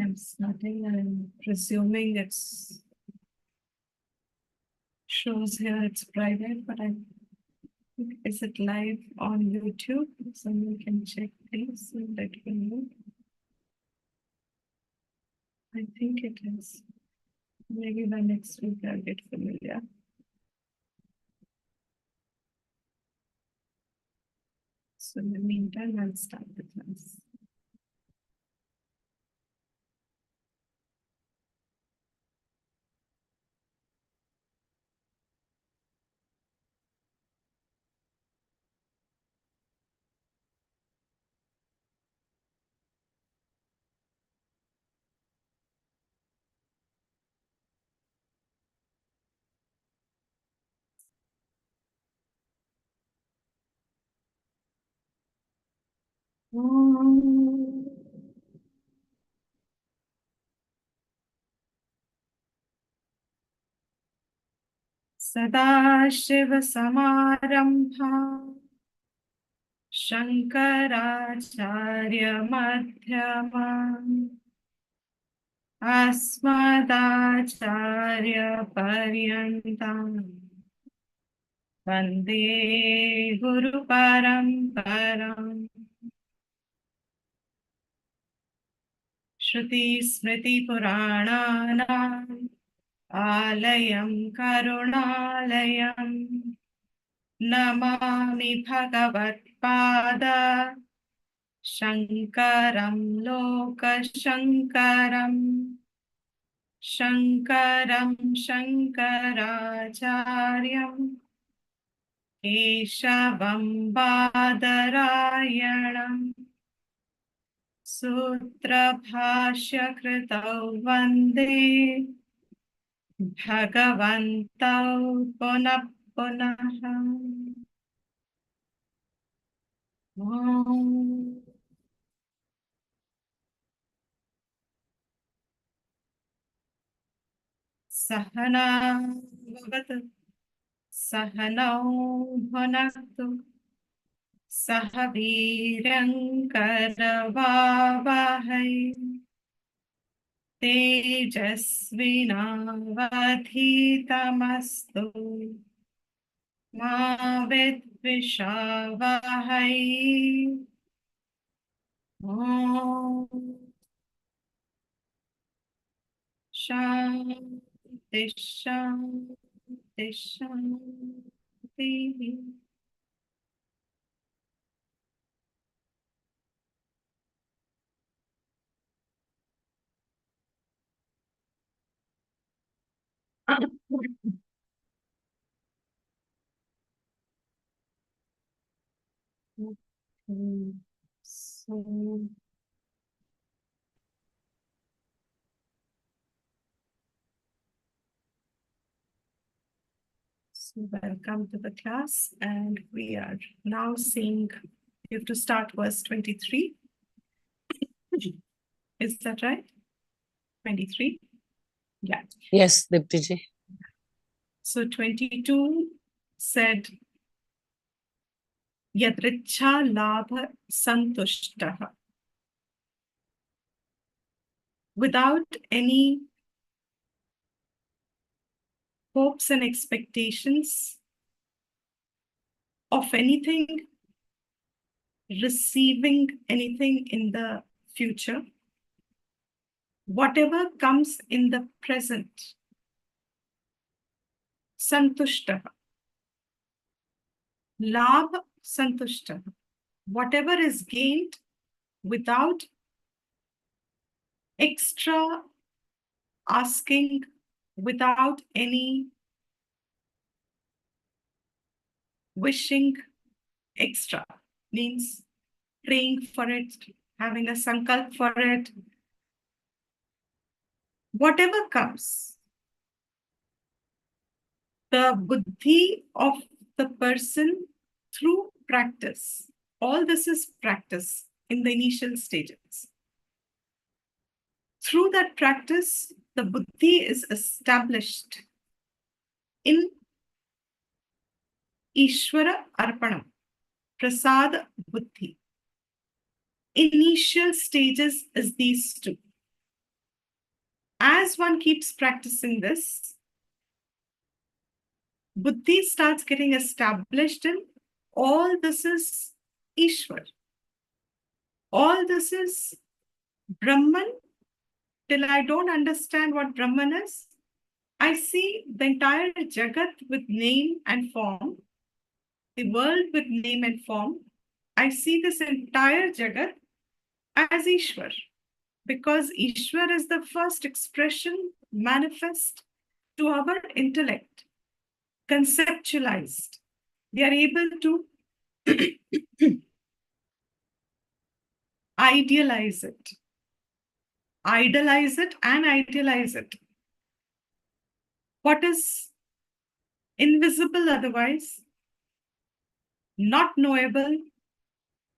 I'm starting. I'm presuming it's shows here it's private, but I think is it live on YouTube? Someone can check, please, and let me know. I think it is. Maybe by next week I'll get familiar. So in the meantime, I'll start the class. सदाशिवसमारम्भा शङ्कराचार्यमध्यमाम् अस्मदाचार्यपर्यन्ताम् वन्दे गुरुपरम्पराम् श्रुतिस्मृतिपुराणानाम् आलयं करुणालयम् नमामि भगवत्पाद शङ्करं लोकशङ्करम् शङ्करं शङ्कराचार्यं केशवं बादरायणम् सूत्रभाष्यकृतौ वन्दे भगवन्तौ पुनः पुनः ॐ सहना भवतु सहनौ भुनक्तु सह वीर्यङ्करवावहै तेजस्विनावधीतमस्तु मा विद्विषावहै ॐ शान्ति शान्ति शान्तिः So welcome to the class, and we are now seeing, you have to start verse 23. Is that right? 23? Yeah. Yes, Diptiji. So 22 said, Yadricha labha santushtaha. Without any hopes and expectations of anything, receiving anything in the future, whatever comes in the present, santushtaha. Labh santushtaha. Whatever is gained without extra asking, without any wishing extra, means praying for it, having a sankalp for it. Whatever comes, the buddhi of the person through practice. All this is practice in the initial stages. Through that practice, the buddhi is established in Ishvara Arpanam, Prasad Buddhi. Initial stages is these two. as one keeps practicing this, buddhi starts getting established in all this is Ishwar. All this is Brahman. Till I don't understand what Brahman is, I see the entire Jagat with name and form, the world with name and form. I see this entire Jagat as Ishwar, because Ishwar is the first expression manifest to our intellect, conceptualized. We are able to idealize it, idolize it, and idealize it. What is invisible otherwise, not knowable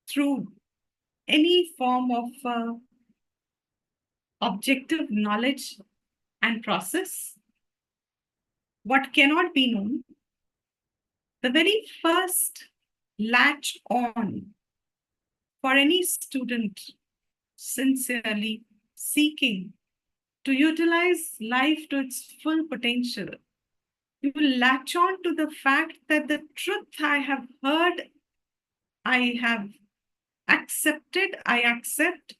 through any form of objective knowledge and process, what cannot be known, the very first latch on for any student sincerely seeking to utilize life to its full potential, you will latch on to the fact that the truth I have heard, I have accepted, I accept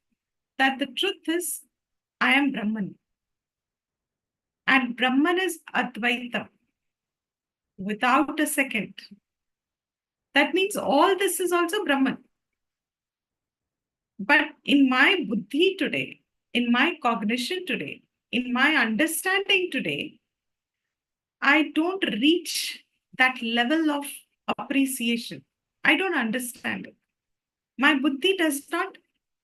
that the truth is I am Brahman. And Brahman is Advaita, without a second. That means all this is also Brahman. But in my buddhi today, in my cognition today, in my understanding today, I don't reach that level of appreciation. I don't understand it. My buddhi does not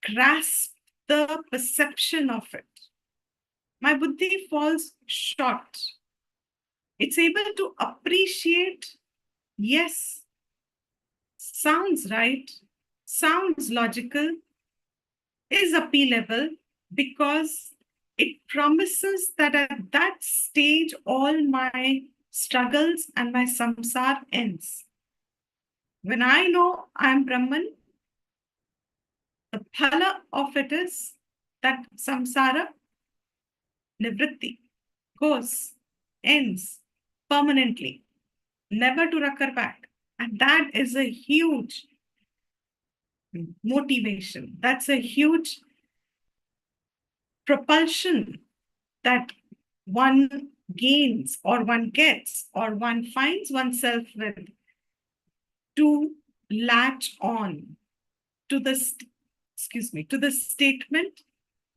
grasp the perception of it. My buddhi falls short. It's able to appreciate, yes, sounds right, sounds logical, is appealable, because it promises that at that stage, all my struggles and my samsara ends. When I know I'm Brahman, the phala of it is that samsara nivritti goes, ends permanently, never to recur back. And that is a huge motivation. That's a huge propulsion that one gains or one gets or one finds oneself with to latch on to the to the statement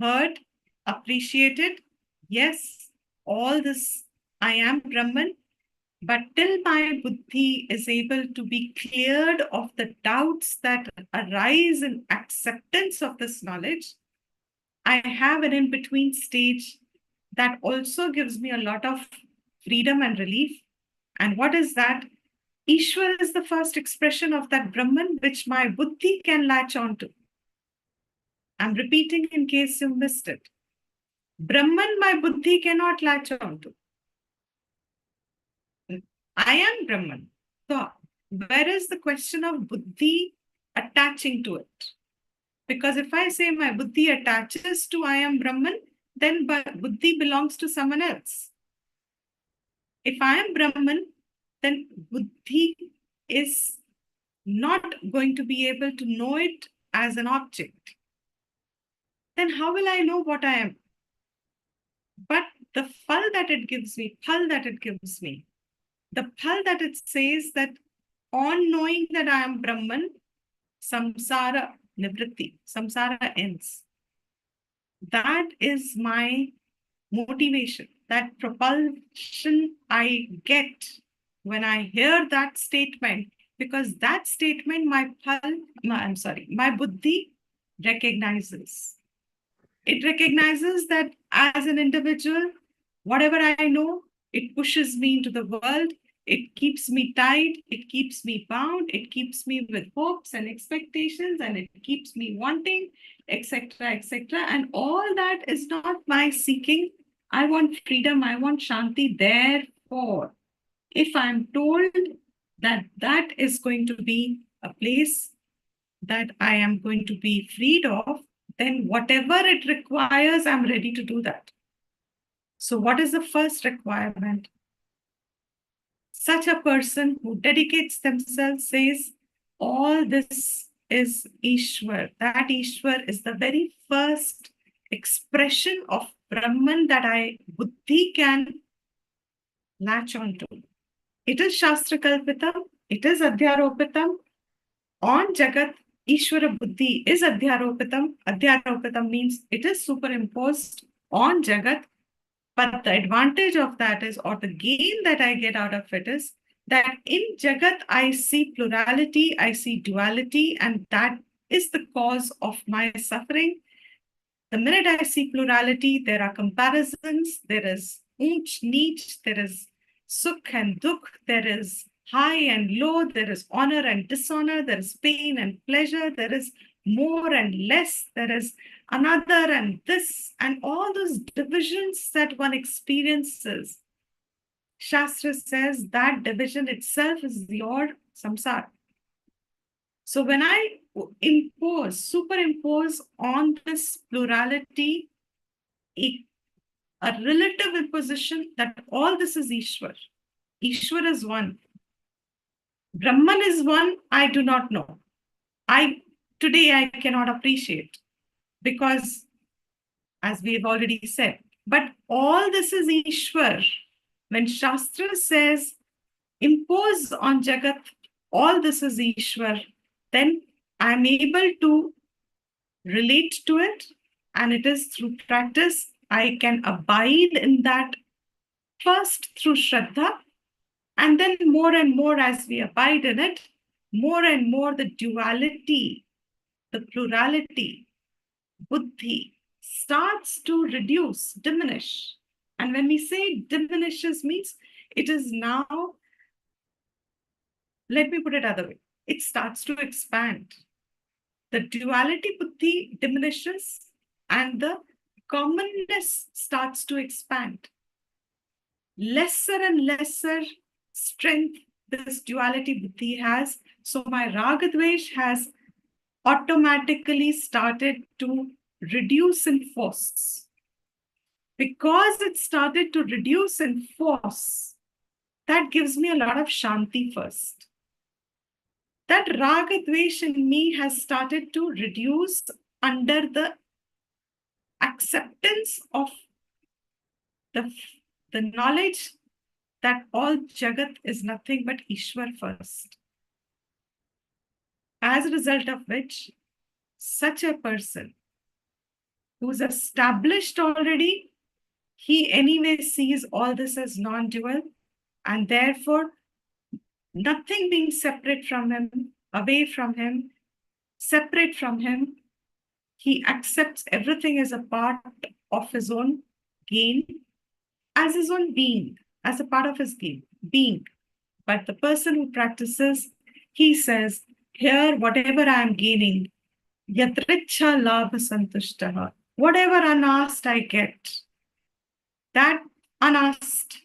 heard, appreciated. Yes, all this I am Brahman, but till my buddhi is able to be cleared of the doubts that arise in acceptance of this knowledge, I have an in-between stage that also gives me a lot of freedom and relief. And what is that? Ishwar is the first expression of that Brahman which my buddhi can latch onto. I'm repeating in case you missed it. Brahman, my buddhi cannot latch onto. I am Brahman. So, where is the question of buddhi attaching to it? Because if I say my buddhi attaches to I am Brahman, then buddhi belongs to someone else. If I am Brahman, then buddhi is not going to be able to know it as an object. Then how will I know what I am? But the phal that it gives me, the phal that it says that on knowing that I am Brahman, samsara nivritti, samsara ends. That is my motivation, that propulsion I get when I hear that statement, because that statement my buddhi recognizes. It recognizes that as an individual, whatever I know, it pushes me into the world. It keeps me tied. It keeps me bound. It keeps me with hopes and expectations, and it keeps me wanting, etc., etc. And all that is not my seeking. I want freedom. I want shanti. Therefore, if I'm told that that is going to be a place that I am going to be freed of, then whatever it requires, I'm ready to do that. So what is the first requirement? Such a person who dedicates themselves says, all this is Ishwar. That Ishwar is the very first expression of Brahman that I, Buddhi, can latch onto. It is Shastra Kalpitam, it is Adhyaropitam. On Jagat, Ishwara Buddhi is Adhyaropitam. Adhyaropitam means it is superimposed on Jagat. But the advantage of that is, or the gain that I get out of it is, that in Jagat, I see plurality, I see duality, and that is the cause of my suffering. The minute I see plurality, there are comparisons, there is unch, neech, there is sukh and dukh, there is high and low, there is honor and dishonor, there is pain and pleasure, there is more and less, there is another and this, and all those divisions that one experiences. Shastra says that division itself is your samsara. So when I superimpose on this plurality, a relative imposition that all this is Ishwar. Ishwar is one. Brahman is one, I do not know. Today I cannot appreciate because, as we have already said, but all this is Ishwar. When Shastra says, impose on Jagat, all this is Ishwar, then I'm able to relate to it, and it is through practice I can abide in that, first through Shraddha, and then more and more as we abide in it, more and more the duality, the plurality, buddhi starts to reduce, diminish. And when we say diminishes means it is now, let me put it other way, it starts to expand. The duality buddhi diminishes and the commonness starts to expand. Lesser and lesser strength this duality buddhi has. So my ragadvesh has automatically started to reduce in force. Because it started to reduce in force, that gives me a lot of shanti first. That ragadvesh in me has started to reduce under the acceptance of the knowledge that all Jagat is nothing but Ishwar first. As a result of which, such a person who's established already, he anyway sees all this as non-dual, and therefore nothing being separate from him, away from him, separate from him, he accepts everything as a part of his own gain, as his own being, as a part of his being. But the person who practices, he says, here, whatever I am gaining, yatricha labha santushtaha, whatever unasked I get, that unasked,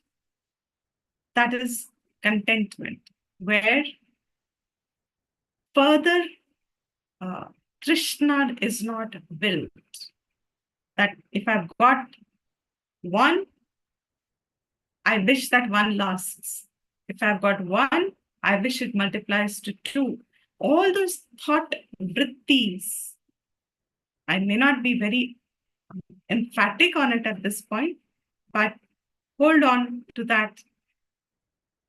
that is contentment, where further Trishna is not willed. That if I've got one, I wish that one lasts. If I've got one, I wish it multiplies to two. All those thought vrittis, I may not be very emphatic on it at this point, but hold on to that.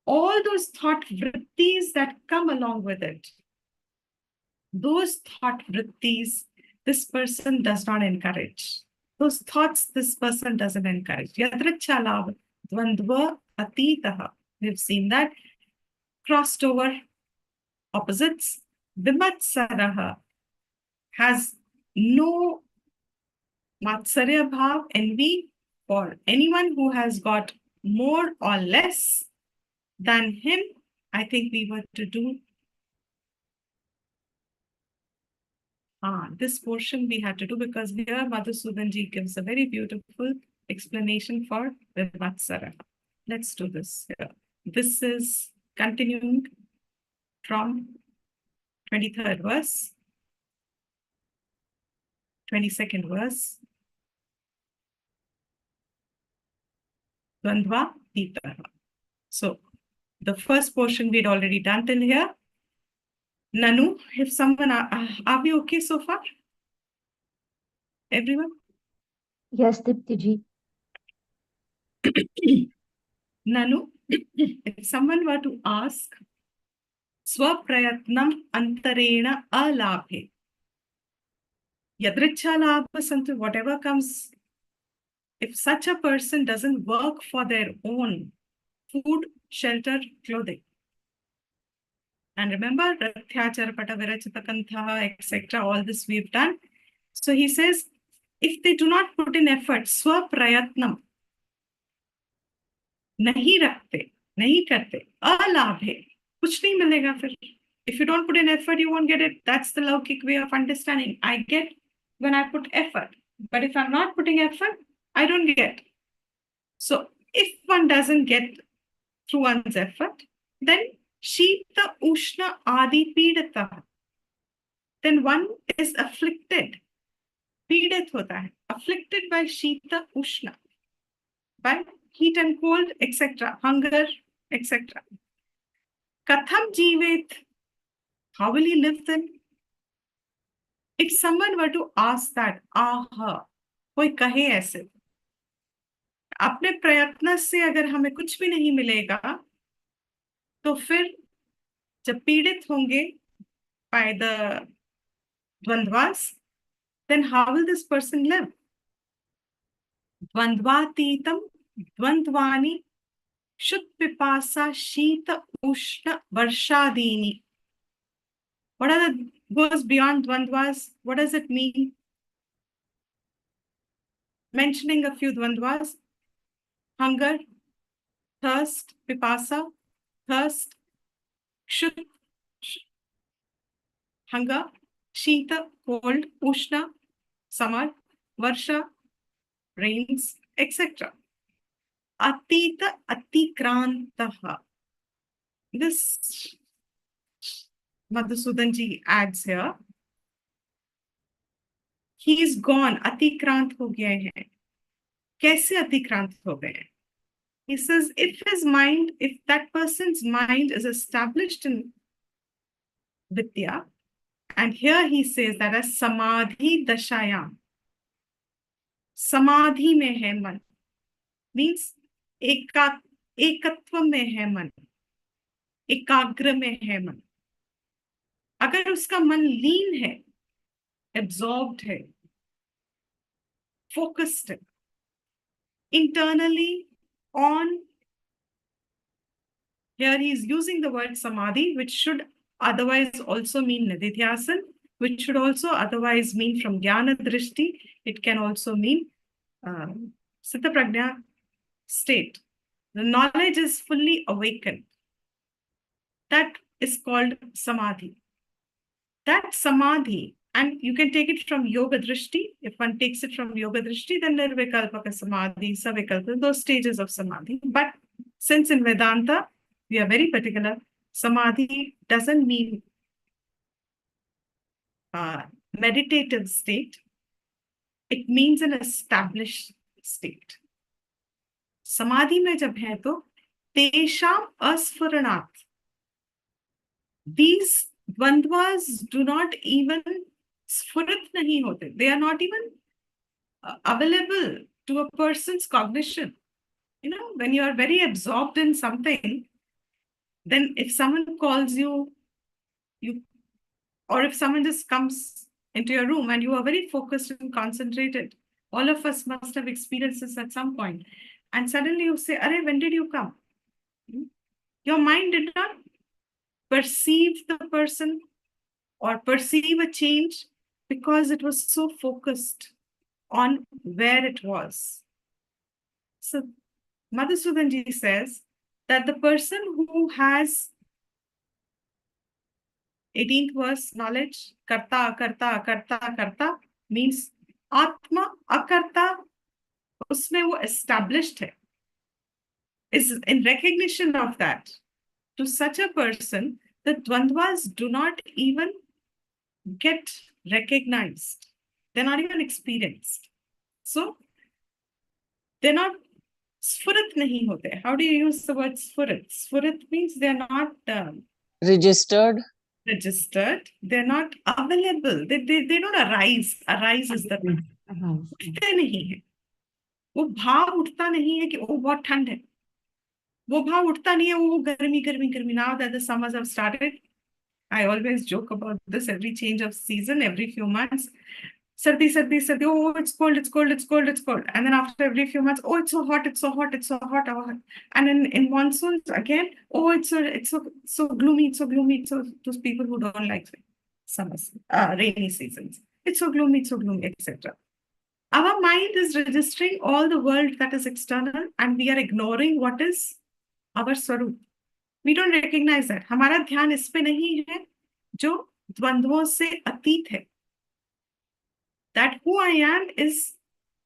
All those thought vrittis that come along with it, those thought vrittis, this person does not encourage. Those thoughts, this person doesn't encourage. Yadrachala dvandva atitaha. We've seen that. Crossed over opposites. Vimatsaraha has no matsarya bhav, envy for anyone who has got more or less than him. I think we were to do this portion we had to do because here Madhusudanji gives a very beautiful explanation for Vimatsara. Let's do this here. This is continuing from 23rd verse, 22nd verse. Dvandva Titaha. So the first portion we'd already done till here. Nanu, if someone, are we okay so far? Everyone? Yes, Dipti ji. Nanu, if someone were to ask, Swaprayatnam antarena alabhe. Yadricha labha santu, whatever comes, if such a person doesn't work for their own food, shelter, clothing. And remember, Rathya, Charpata, Virachita, Kantha, etc., all this we've done. So he says, if they do not put in effort, Swaprayatnam, नहीं रखते, नहीं करते, अलाभ है, कुछ नहीं मिलेगा फिर. If you don't put in effort, you won't get it. That's the Laukic way of understanding. I get when I put effort. But if I'm not putting effort, I don't get. So if one doesn't get through one's effort, then Shita Ushna Adi Pidata. Then one is afflicted. Pidat hota hai. Afflicted by Shita Ushna. By heat and cold, etc. Hunger, etc. Katham Jivet. How will he live then? If someone were to ask that, aha, कोई कहे ऐसे, अपने प्रयत्न से अगर हमें कुछ भी नहीं मिलेगा, तो फिर जब पीड़ित होंगे by the dvandvas, then how will this person live? Dvandvatitam, dvandvani, shut pipasa, shita, ushna, varshadini. What are the goes beyond dvandvas? What does it mean? Mentioning a few dvandvas: hunger, thirst, pipasa, thirst, kshut, hunger, shita, cold, ushna, summer, varsha, rains, etc. Atita atikrantaha. This Madhusudanji adds here. He is gone. Atikrant ho gaya hai. Kaise atikrant ho gaya? He says, if that person's mind is established in Vidya, and here he says that as Samadhi Dashayam, Samadhi mein hai man, means एकत्व में है मन, एकाग्र में है मन. अगर उसका मन लीन है, एब्जॉर्ब्ड है, फोकस्ड है, internally on, here he is using the word samadhi, which should otherwise also mean nididhyasan, which should also otherwise mean from jnana drishti. It can also mean siddha prajna state. The knowledge is fully awakened. That is called samadhi. That samadhi, and you can take it from yoga drishti. If one takes it from yoga drishti, then nirvikalpaka samadhi, savikalpa, those stages of samadhi. But since in Vedanta, we are very particular, samadhi doesn't mean meditative state. It means an established state. Samadhi में जब है तो तेषाम अस्फुरणात्. These dvandvas do not even sphurit nahi hote. They are not even available to a person's cognition. You know, when you are very absorbed in something, then if someone calls you, or if someone just comes into your room and you are very focused and concentrated, all of us must have experienced this at some point. And suddenly you say, Arey, when did you come? Your mind did not perceive the person or perceive a change because it was so focused on where it was. So Madhusudanji says that the person who has 18th verse knowledge, karta, akarta, akarta, akarta, means atma, akarta, usme wo established hai, is in recognition of that. To such a person, the dvandvas do not even get recognized. They're not even experienced. So they're not sphurit स्फुरित नहीं होते. How do you use the word स्फुरित? स्फुरित means they are not Registered. registered. They're not available. They don't arise. Arise is the उठते नहीं है. वो भाव उठता नहीं है कि वो बहुत ठंड है. वो भाव उठता नहीं है. वो गर्मी गर्मी गर्मी. Now that the summers have started, I always joke about this. Every change of season, every few months, sardi sardi sardi. Oh, it's cold, it's cold, it's cold, it's cold. And then after every few months, oh, it's so hot, it's so hot, it's so hot. Oh. And in monsoons again, oh, it's so gloomy, it's so gloomy. It's so those people who don't like summers, rainy seasons. It's so gloomy, it's so gloomy, etc. Our mind is registering all the world that is external, and we are ignoring what is our swarup. We don't recognize that. हमारा ध्यान इस पे नहीं है जो द्वंद्वों से अतीत है. That who I am is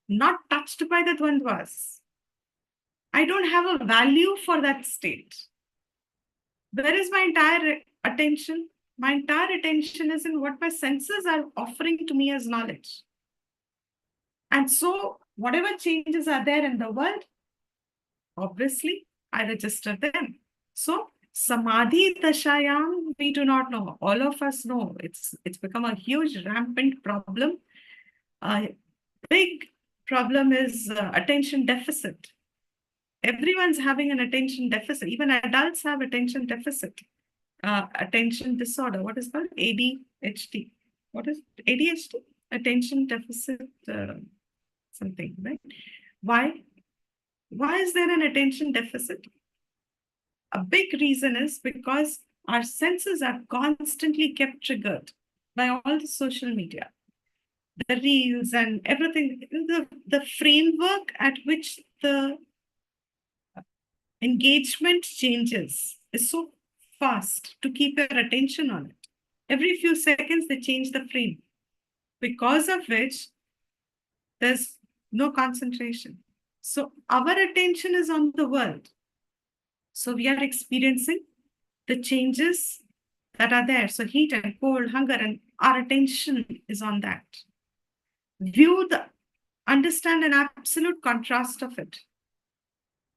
not touched by the dvandvas. I don't have a value for that state. Where is my entire attention? My entire attention is in what my senses are offering to me as knowledge. And so whatever changes are there in the world, obviously I register them. So Samadhi Dashayam, we do not know. All of us know it's become a huge rampant problem. A big problem is attention deficit. Everyone's having an attention deficit. Even adults have attention deficit. Attention disorder. What is called? ADHD. What is ADHD? Attention deficit something, right? Why? Why is there an attention deficit? A big reason is because our senses are constantly kept triggered by all the social media, the reels and everything. The framework at which the engagement changes is so fast to keep your attention on it. Every few seconds, they change the frame, because of which there's no concentration. So our attention is on the world. So we are experiencing the changes that are there. So heat and cold, hunger, and our attention is on that. Understand an absolute contrast of it.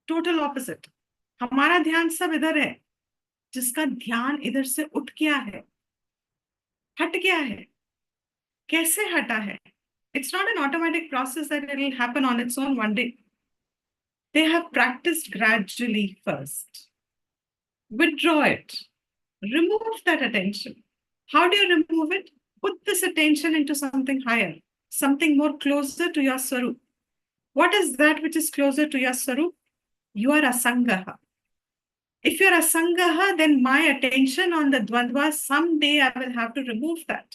Total opposite. हमारा ध्यान सब इधर है, जिसका ध्यान इधर से उठ गया है, हट गया है. कैसे हटा है? It's not an automatic process that it will happen on its own one day. They have practiced gradually first. Withdraw it. Remove that attention. How do you remove it? Put this attention into something higher, something more closer to your swarup. What is that which is closer to your swarup? You are asangaha. If you're asangaha, then my attention on the dvandva, someday I will have to remove that.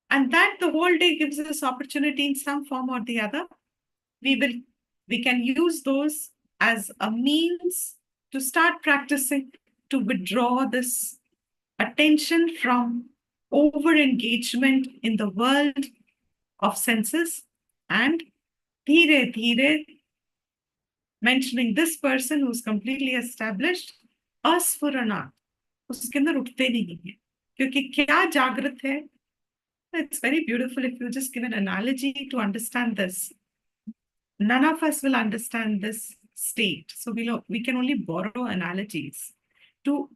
And that the whole day gives us opportunity in some form or the other. We can use those as a means to start practicing to withdraw this attention from over-engagement in the world of senses, and dhire dhire mentioning this person who's completely established, asfurana, उसके अंदर उठते नहीं है. क्योंकि क्या जागृत है? It's very beautiful if you just give an analogy to understand this. None of us will understand this state. So we can only borrow analogies to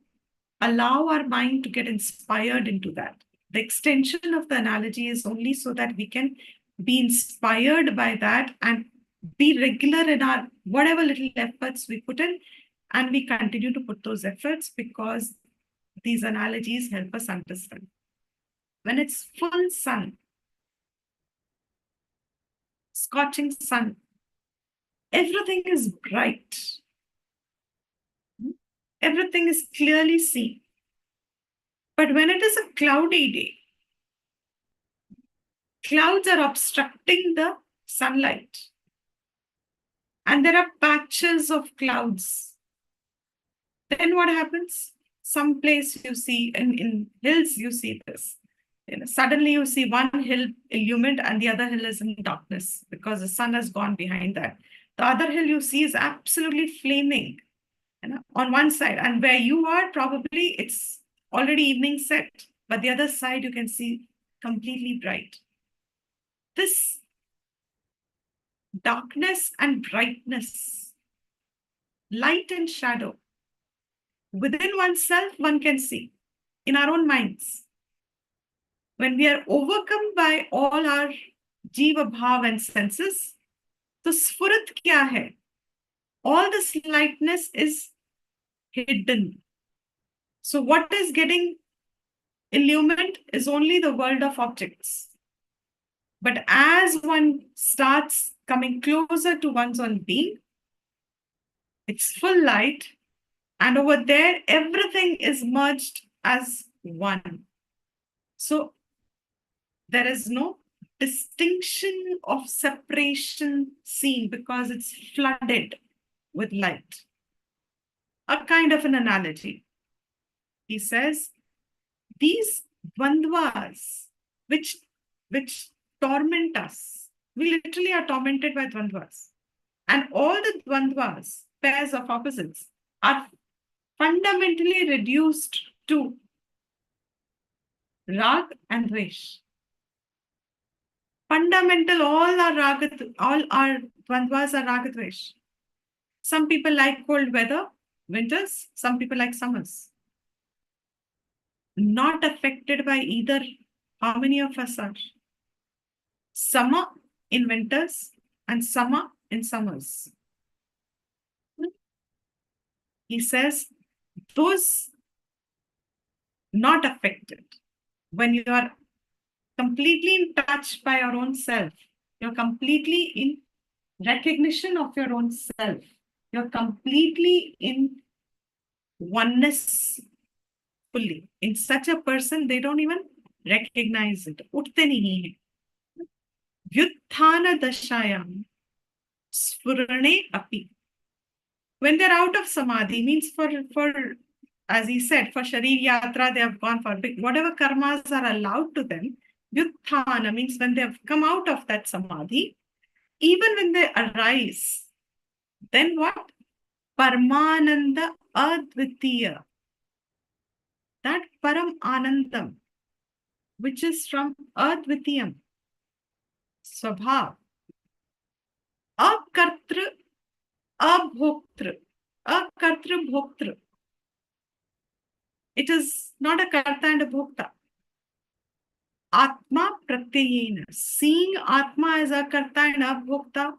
allow our mind to get inspired into that. The extension of the analogy is only so that we can be inspired by that and be regular in our whatever little efforts we put in, and we continue to put those efforts because these analogies help us understand. When it's full sun, scorching sun, everything is bright. Everything is clearly seen. But when it is a cloudy day, clouds are obstructing the sunlight. And there are patches of clouds. Then what happens? Some place you see, in hills you see this. Suddenly you see one hill illumined and the other hill is in darkness because the sun has gone behind that. The other hill you see is absolutely flaming on one side. And where you are, probably it's already evening set. But the other side you can see completely bright. This darkness and brightness light and shadow. Within oneself, one can see in our own minds. When we are overcome by all our jiva bhav and senses, तो स्फुरत क्या है? All this lightness is hidden. So what is getting illumined is only the world of objects. But as one starts coming closer to one's own being, it's full light, and over there, everything is merged as one. So there is no distinction of separation seen because it's flooded with light. A kind of an analogy. He says, these dvandvas, which torment us, we literally are tormented by dvandvas. And all the dvandvas, pairs of opposites, are fundamentally reduced to rag and dvesh. Fundamental, all our dvandvas are raga dvesh. Some people like cold weather, winters. Some people like summers. Not affected by either. How many of us are? Summer in winters and summer in summers. He says, those not affected, when you are completely in touch by your own self, you're completely in recognition of your own self, you're completely in oneness fully. In such a person, they don't even recognize it. उठते नहीं हैं. व्युत्थान दशायाम स्फुरणे api. When they're out of samadhi, means for as he said, for sharir yatra, they have gone for whatever karmas are allowed to them. Vyutthana means when they have come out of that samadhi, even when they arise, then what? Paramananda advitiya. That param anandam, which is from advitiyam, swabhav, akartru, abhoktru, akartru bhoktru. It is not a karta and a bhokta. Atma pratyayena, seeing Atma as a karta and a bhokta,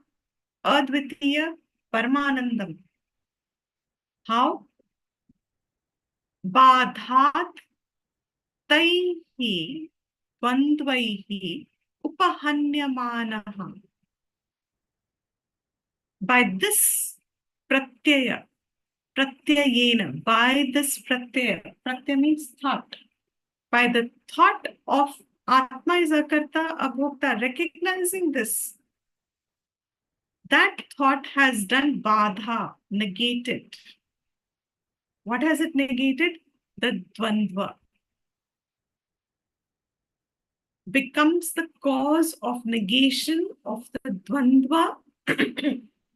advitiya, paramanandam. How? Badhat taihi bandvaihi upahanyamanaha. By this pratyaya, pratyayena, by this pratyaya, pratyaya means thought. By the thought of Atma is a karta, a bhokta, recognizing this, that thought has done badha, negated. What has it negated? The dvandva. Becomes the cause of negation of the dvandva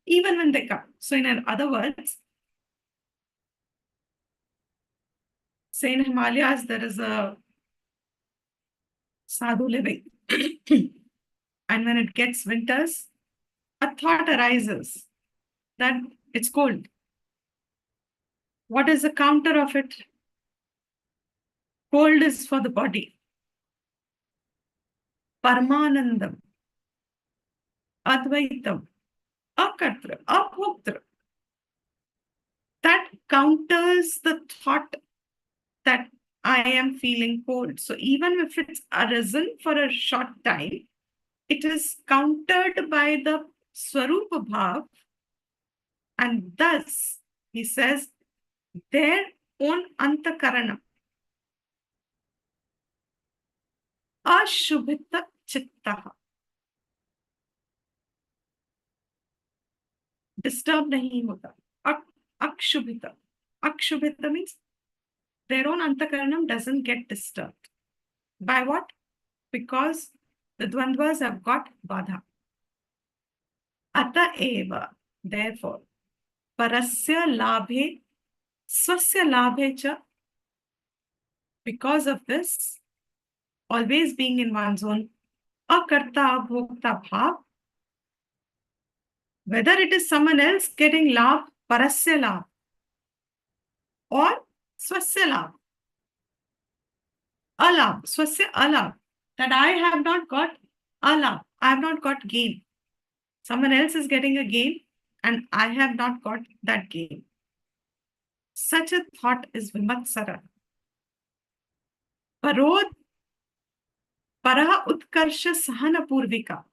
even when they come. So in other words, say in Himalayas, there is a sadhu living. And when it gets winters, a thought arises that it's cold. What is the counter of it? Cold is for the body. Paramanandam, Advaitam, Akartra, Abhoktra. That counters the thought that I am feeling cold. So even if it's arisen for a short time, it is countered by the Swarupa Bhav, and thus, he says, their own Antakaranam, Ashubhita Chittaha, disturb nahi hota. Akshubhita. Akshubhita means their own Antakaranam doesn't get disturbed. By what? Because the dvandvas have got badha. Ata eva, therefore, parasya labhe, swasya labhe cha, because of this, always being in one's own akarta abhokta bhav, whether it is someone else getting labh parasya labh or swasya labh. Alabh, swasya alabh. That I have not got alabh. I have not got gain. Someone else is getting a gain and I have not got that gain. Such a thought is vimatsara. Parod paraha utkarsha sahana purvika.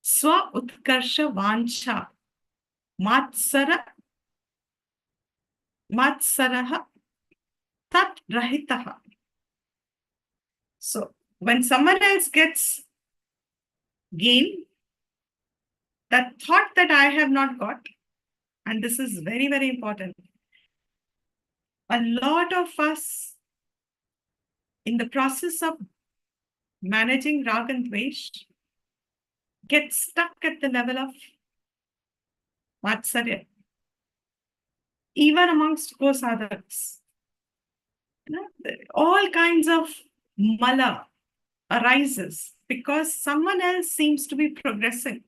Swa utkarsha vancha. Matsara matsaraha tat rahitaha. So when someone else gets gain, that thought that I have not got, and this is very, very important. A lot of us in the process of managing rag and dvesh get stuck at the level of matsarya, even amongst go-sadhaks. All kinds of mala arises because someone else seems to be progressing.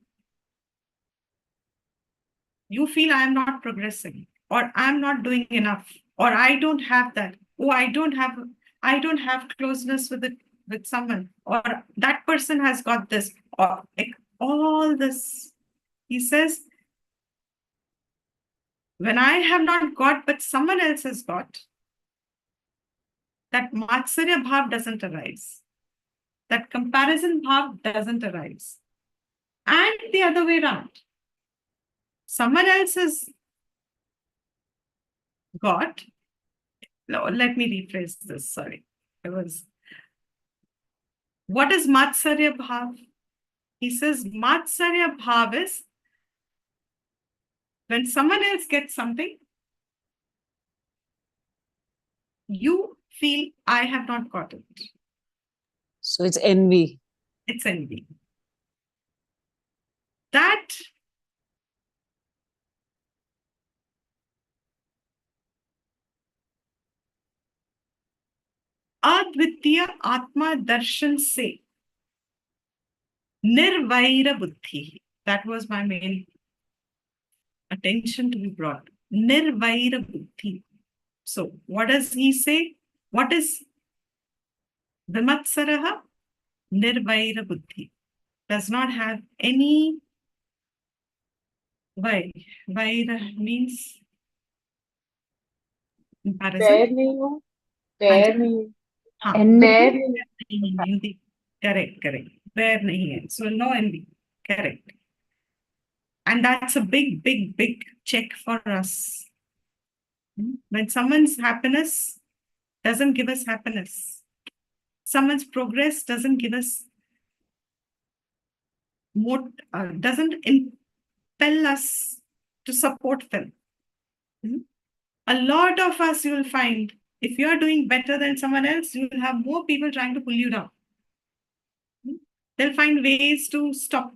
You feel I am not progressing, or I'm not doing enough, or I don't have that. Oh, I don't have closeness with someone, or that person has got this, or like all this. He says, when I have not got, but someone else has got, that matsarya bhav doesn't arise. That comparison bhav doesn't arise. And the other way around. Someone else has got, no, let me rephrase this, sorry. What is matsarya bhav? He says matsarya bhav is when someone else gets something, you feel I have not got it. So it's envy. It's envy. That advitiya atma darshan se nirvaira buddhi. That was my main attention to be brought. Nirvaira buddhi. So what does he say? What is vimatsaraha? Nirvaira buddhi. Does not have any vair. Vair means comparison. Enmity. Correct. Where nahi hai. So no envy. Correct. And that's a big check for us. When someone's happiness doesn't give us happiness, someone's progress doesn't give us more, doesn't impel us to support them. A lot of us, you will find, if you are doing better than someone else, you will have more people trying to pull you down. They'll find ways to stop.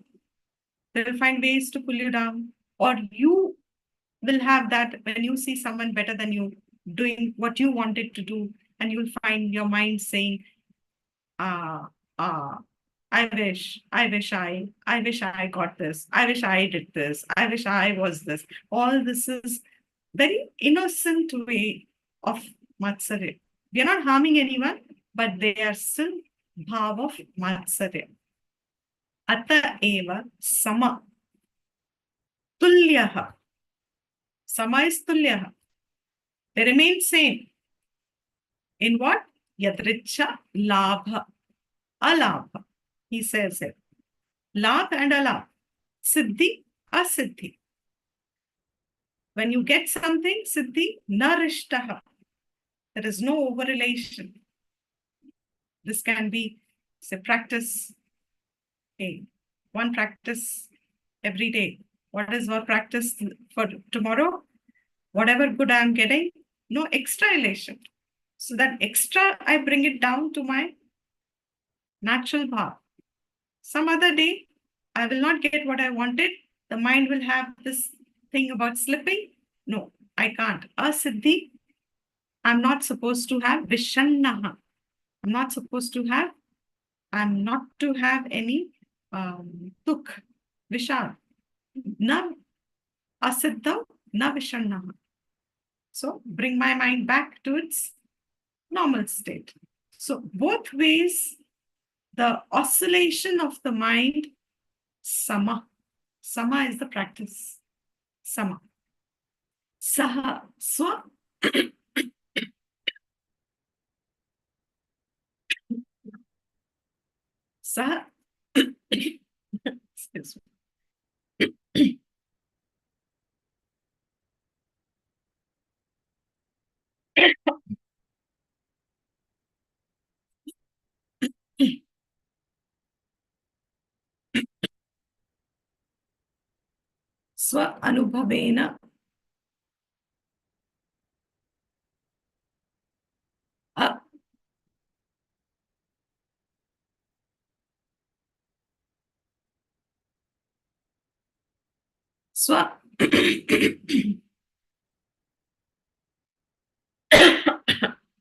They'll find ways to pull you down. Or you will have that when you see someone better than you doing what you wanted to do, and you'll find your mind saying, I wish I got this. I wish I did this. I wish I was this. All this is very innocent way of matsarya. We are not harming anyone, but they are still bhav of matsarya. Ata eva sama tulyaha. Sama is tulyaha. They remain same. In what? Yadricha labha. Alabha. He says it. Labh and alabh. Siddhi, asiddhi. When you get something, siddhi, narishtaha. There is no overrelation. This can be, say, practice. Okay. One practice every day. What is our practice for tomorrow? Whatever good I am getting, no extra elation. So that extra, I bring it down to my natural bhav. Some other day, I will not get what I wanted. The mind will have this thing about slipping. No, I can't. Asiddhi, I'm not supposed to have vishannaha. I'm not to have any dukh, vishal. Na asiddha na vishannaha. So bring my mind back to its normal state. So both ways, the oscillation of the mind, sama. Sama is the practice. Sama. Saha, swa. Saha. Excuse me. Swa anubhavena a swa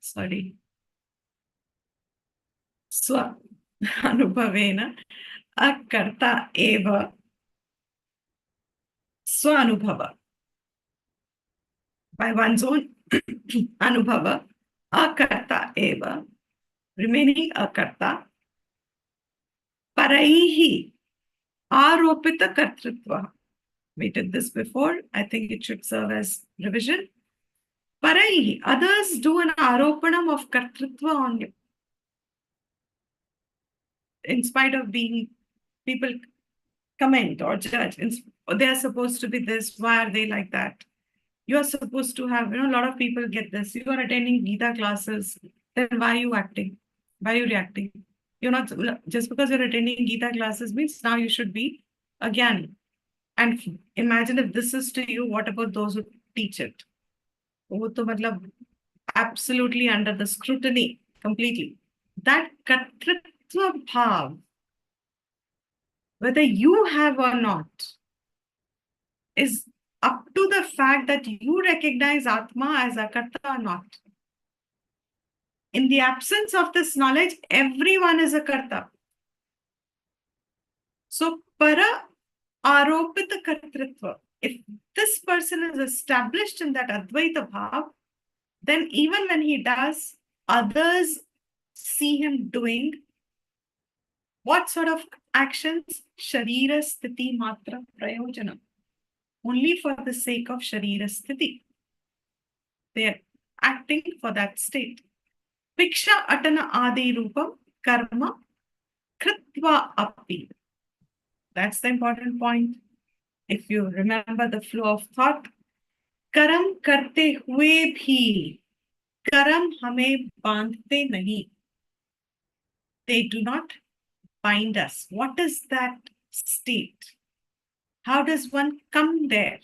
sorry. Swa anubhavena akarta eva swa anubhava. By one's own anubhava, akarta eva, remaining akarta, paraihi aropita kartritva. We did this before. I think it should serve as revision. Paraihi, others do an aropanam of kartritva on you. In spite of being, people comment or judge. They are supposed to be this. Why are they like that? You are supposed to have, a lot of people get this. You are attending Gita classes. Then why are you acting? Why are you reacting? You're not, just because you're attending Gita classes means now you should be a Gyani. And imagine if this is to you, what about those who teach it? वो तो मतलब absolutely under the scrutiny completely. That kartritva bhav, whether you have or not, is up to the fact that you recognize Atma as a karta or not. In the absence of this knowledge, everyone is a karta. So, para aropita kartritva, if this person is established in that Advaita bhav, then even when he does, others see him doing what sort of actions? Sharira sthiti matra prayojana. Only for the sake of Sharira sthiti. They are acting for that state. Piksha atana adi rupam karma kritva api. That's the important point. If you remember the flow of thought, karam karte hue bhi, karam hame bandhte nahi. They do not bind us. What is that state? How does one come there?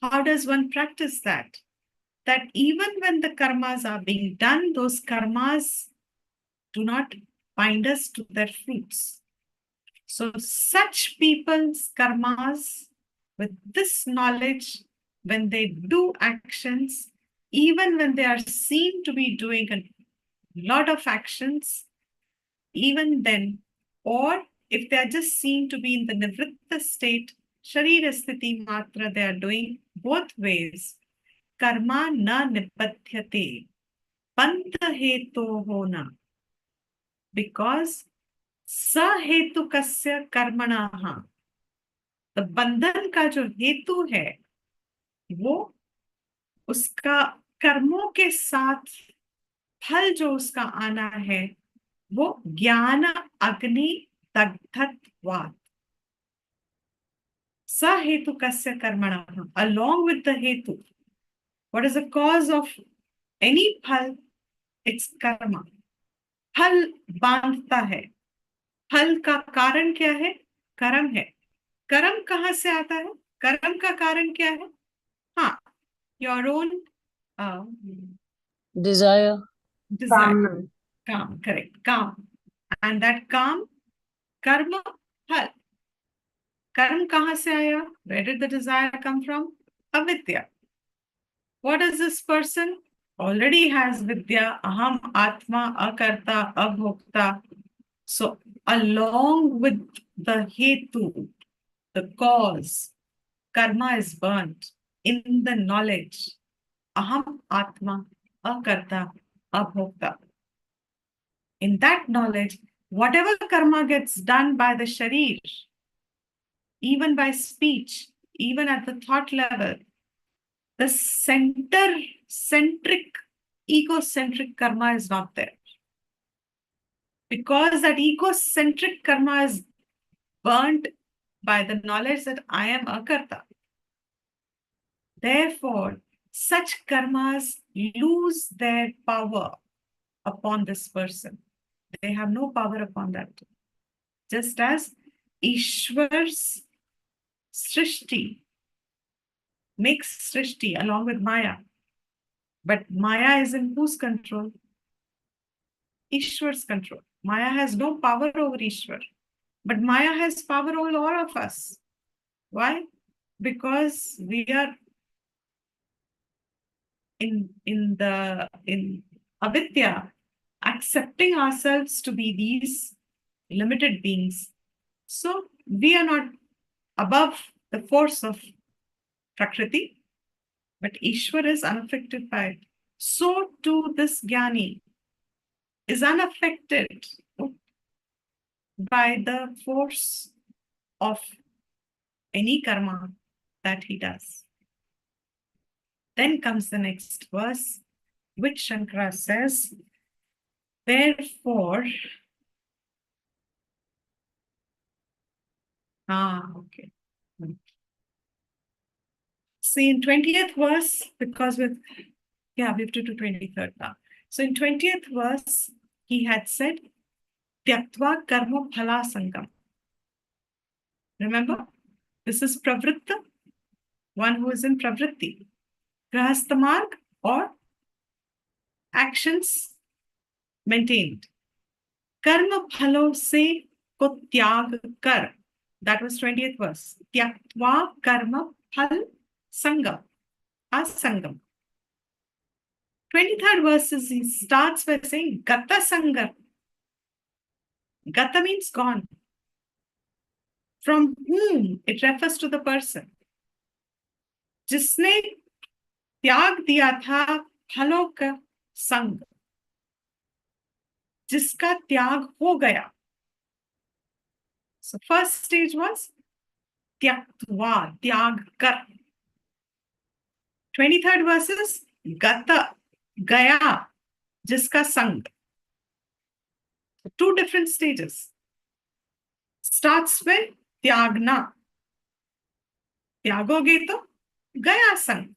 How does one practice that? That even when the karmas are being done, those karmas do not bind us to their fruits. So such people's karmas, with this knowledge, when they do actions, even when they are seen to be doing a lot of actions, even then, or if they are just seen to be in the nivritta state, sharira sthiti matra, they are doing both ways. Karma na nipadhyate, panta heto hona. Because sahetukasya karmanaha, the बंधन का जो हेतु है वो उसका कर्मों के साथ फल जो उसका आना है वो ज्ञान अग्नि दग्धत्वात्. Sahetukasya karmanaha, along with the hetu. What is the cause of any phal? It's karma. फल बांधता है. फल का कारण क्या है? कर्म है. कर्म कहाँ से आता है? कर्म का कारण क्या है? हाँ, your own Desire. desire. Calm, correct. Calm. And that calm, karma, phal. Karma kahan se aaya? Where did the desire come from? Avidya. What is this person? Already has vidya, aham, atma, akarta, abhokta. So along with the hetu, the cause, karma is burnt. in the knowledge, aham atma, akarta, abhokta. In that knowledge, whatever karma gets done by the sharir, even by speech, even at the thought level, the centric, egocentric karma is not there. Because that egocentric karma is burnt by the knowledge that I am akarta. Therefore, such karmas lose their power upon this person. They have no power upon that. Just as Ishwar's Srishti makes Srishti along with Maya. But Maya is in whose control? Ishwar's control. Maya has no power over Ishwar. But Maya has power over all of us. Why? Because we are in avidya, accepting ourselves to be these limited beings. So we are not above the force of Prakriti, but Ishwar is unaffected by it. So too this Jnani is unaffected by the force of any karma that he does. Then comes the next verse, which Shankara says, therefore, okay. See, in 20th verse, because we have to do 23rd now. So in 20th verse, he had said, Tyaktva karma phala sangam. Remember, this is pravritta, one who is in pravritti. Grahastha marg or actions maintained. Karma phalo se ko tyag kar. That was 20th verse. Tyaktva karma phal sangam. Asangam. 23rd verse he starts by saying Gata Sangam. Gata means gone. From whom it refers to the person. जिसने त्याग दिया था फलों का संग, जिसका त्याग हो गया. So first stage was tyaktva, त्याग कर. 23rd verse is gata, gaya, जिसका संग. Two different stages. Starts with त्यागना. त्यागोगे तो गया संग.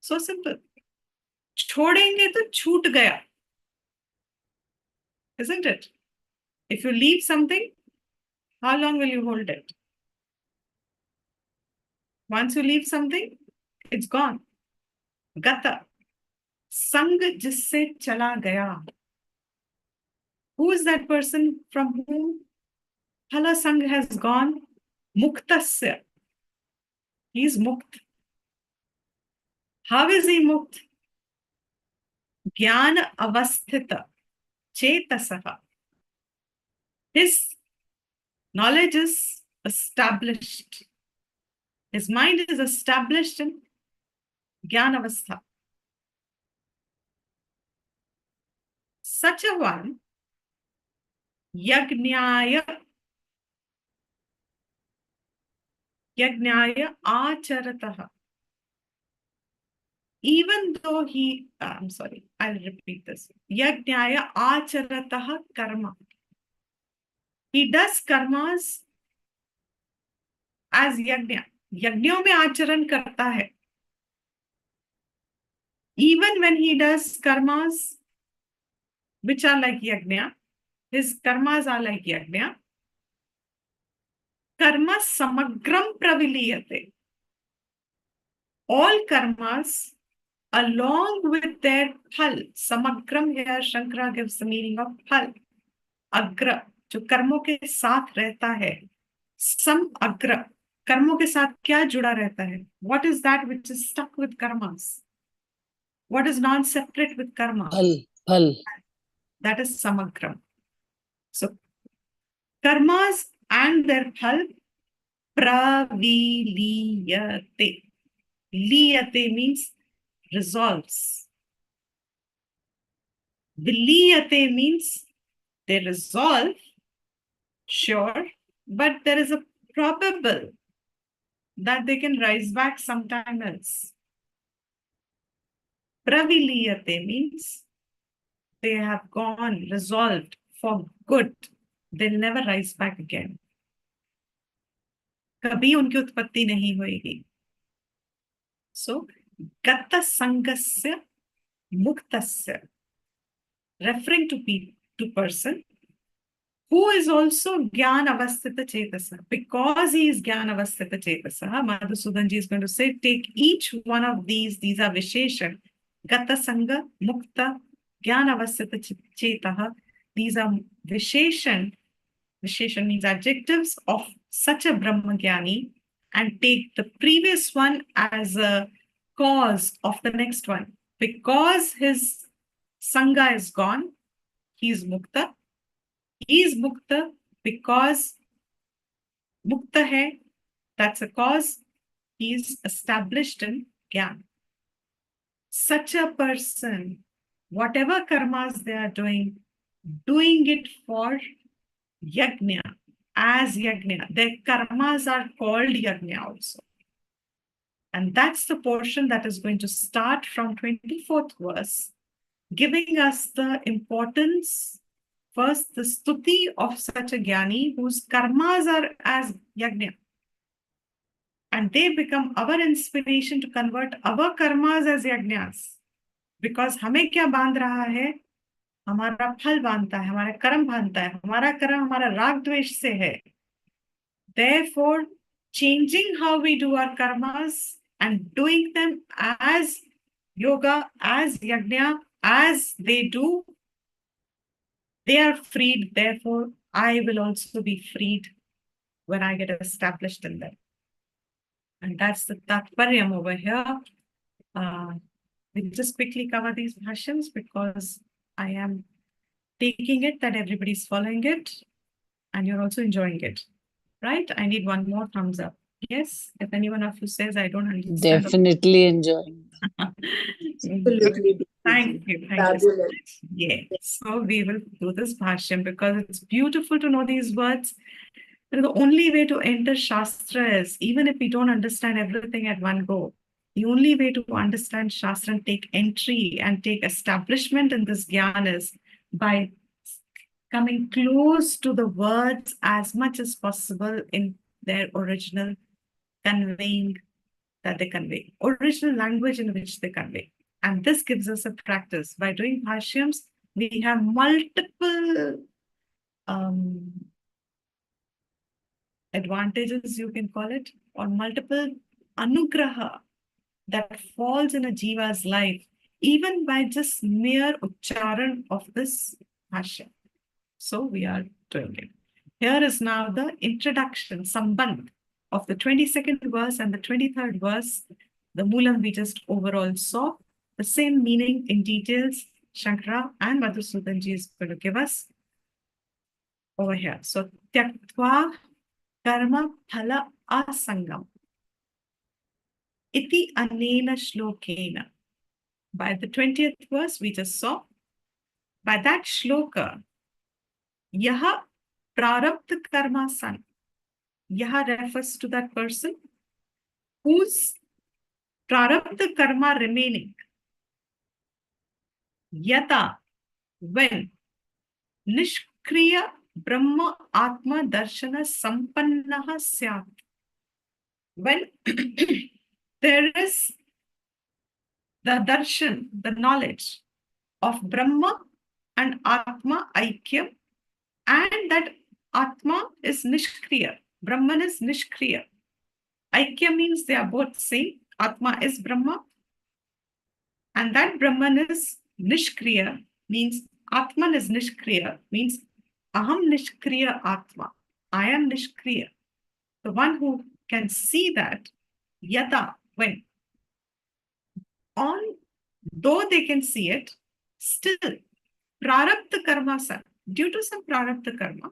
So simple. छोड़ेंगे तो छूट गया. Isn't it? If you leave something, how long will you hold it? Once you leave something, it's gone. Gata. Sang jisse chala gaya. Who is that person from whom phala sang has gone? Muktasya. He is mukt. How is he mukt? Jnana avasthita chetasaha. His knowledge is established. His mind is established in Jnanavastha. Such a one, Yajnaya acharataha. Even though he, I'm sorry, I'll repeat this. Yajnaya acharataha karma. He does karmas as yajna. यज्ञों में आचरण करता है. Even when he does karmas which are like yajna, his karmas are like yajna. Karma samagram praviliyate. All karmas along with their phal. Samagram here Shankara gives the meaning of phal. Agra, जो कर्मों के साथ रहता है. Sam agra. कर्मों के साथ क्या जुड़ा रहता है? What is that which is stuck with karmas? What is non-separate with karma? Phal. That is samagram. So, karmas and their phal praviliyate. Liyate means resolves. Viliyate means they resolve, sure, but there is a probable that they can rise back sometime else. Praviliyate means they have gone, resolved for good. They'll never rise back again. कभी उनकी उत्पत्ति नहीं होगी. So, gata sangasya muktasya, referring to person who is also Gyan Avasthita Chetasa. Because he is Gyan Avasthita Chetasa, Madhusudanji is going to say, take each one of these are Visheshan. Gata Sanga, Mukta, Gyan Avasthita Chetaha. These are Visheshan. Visheshan means adjectives of such a Brahmagyani, and take the previous one as a cause of the next one. Because his Sangha is gone, he is Mukta. He is Mukta because Mukta hai, that's a cause. He is established in Gyan. Such a person, whatever karmas they are doing it for Yajna, as Yajna. Their karmas are called Yajna also. And that's the portion that is going to start from 24th verse, giving us the importance. First, the stuti of such a jnani whose karmas are as yajna. And they become our inspiration to convert our karmas as yajnas. Because हमें क्या बांध रहा है? हमारा फल बांधता है, हमारा कर्म बांधता है, हमारा कर्म हमारा राग द्वेष से है. Therefore, changing how we do our karmas and doing them as yoga, as yajna, as they do, they are freed. Therefore, I will also be freed when I get established in them. And that's the Tatparyam over here. We'll just quickly cover these bhashyams because I am taking it that everybody's following it and you're also enjoying it. Right? I need one more thumbs up. Yes? If anyone of you says I don't understand. Definitely enjoying. Absolutely. Thank you. Thank you so much. Yeah. So we will do this bhashyam because it's beautiful to know these words. The only way to enter Shastra is, even if we don't understand everything at one go, the only way to understand Shastra and take entry and take establishment in this Gyan is by coming close to the words as much as possible in their original conveying that they convey, original language in which they convey. And this gives us a practice. By doing bhashyams, we have multiple advantages, you can call it, or multiple anugraha that falls in a jiva's life, even by just mere ucharan of this bhashya. So we are doing it. Here is now the introduction, sambandh, of the 22nd verse and the 23rd verse. The moolam we just overall saw. The same meaning in details, Shankara and Madhusudanji is going to give us over here. So, tyaktva karma phala asangam iti anena shlokena. By the 20th verse we just saw, by that shloka, yaha prarabdha karma san. Yaha refers to that person whose prarabdha karma remaining. Yata, when nishkriya brahma atma darshana sampannaha syat. When there is the darshan, the knowledge of Brahma and Atma Aikyam, and that Atma is Nishkriya. Brahman is Nishkriya. Aikyam means they are both same. Atma is Brahma. And that Brahman is Nishkriya, means Atman is Nishkriya, means Aham Nishkriya Atma. I am Nishkriya. The one who can see that, Yata, when. Though they can see it, still, prarabdha karma, due to some prarabdha karma,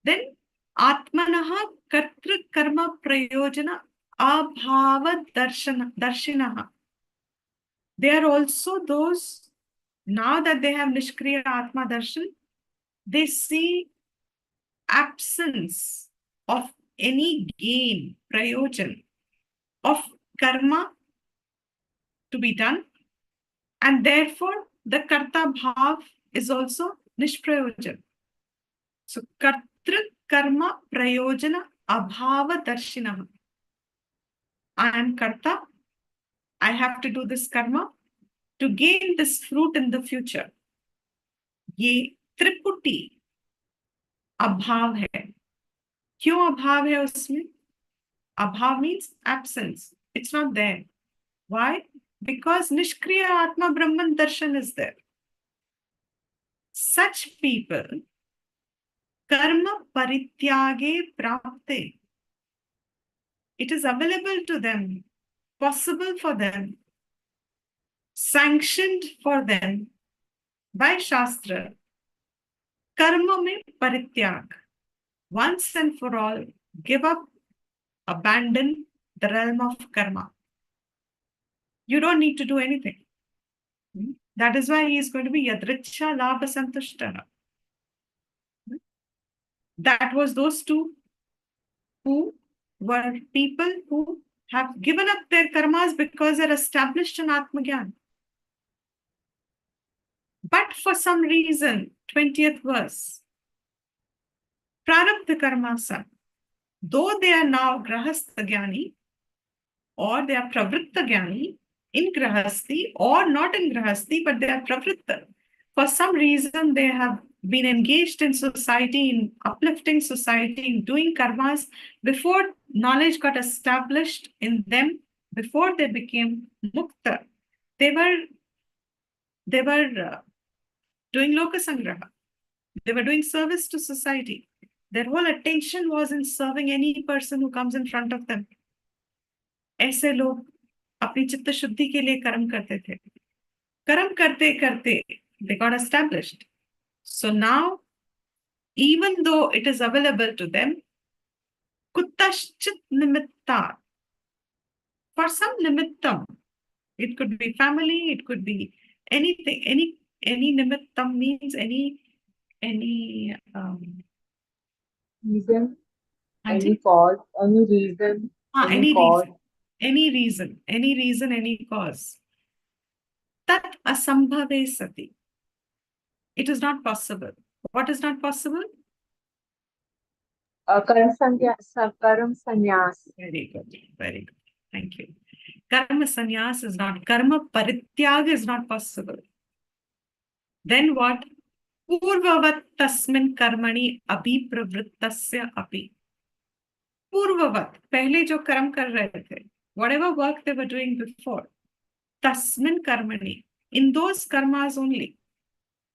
then atmanaha kartru karma prayojana abhava darshinaha. They are also those, now that they have Nishkriya Atma Darshan, they see absence of any gain, prayojan, of karma to be done, and therefore the karta bhav is also nishprayojan. So kartru karma prayojana abhava darshinaha. I am karta, I have to do this karma to gain this fruit in the future. ये त्रिपुटी अभाव है. क्यों अभाव है उसमें? Abhav means absence. It's not there. Why? Because Nishkriya Atma Brahman Darshan is there. Such people, karma parityage prapte. It is available to them, possible for them, sanctioned for them by Shastra. Karma mein parityag. Once and for all, give up, abandon the realm of karma. You don't need to do anything. That is why he is going to be yadricha labha santushtana. That was those two who were people who have given up their karmas because they're established in Atmagyan. But for some reason, 20th verse, prarabdha karmasa, though they are now grahastha jnani, or they are pravritta jnani, in grahasti or not in grahasti, but they are pravritta. For some reason, they have been engaged in society, in uplifting society, in doing karmas before knowledge got established in them, before they became mukta. They were doing lokasangraha. They were doing service to society. Their whole attention was in serving any person who comes in front of them. ऐसे लोग अपनी चित्त शुद्धि के लिए कर्म करते थे. कर्म करते करते they got established. So now, even though it is available to them, kuttaschit nimitta, for some nimittam, it could be family, it could be anything, any nimittam means any Reason, हाँ any जी, cause, any reason, हाँ, any cause. any reason, any cause. Tat asambhave sati. It is not possible. What is not possible? Karam sannyas. Very good, very good. Thank you. Karma sannyas is not, karma parityag is not possible. Then what? Purvavat tasmin karmani abhipravrittasya api. Purvavat, pehle jo karm kar rahe the, whatever work they were doing before, tasmin karmani, in those karmas only,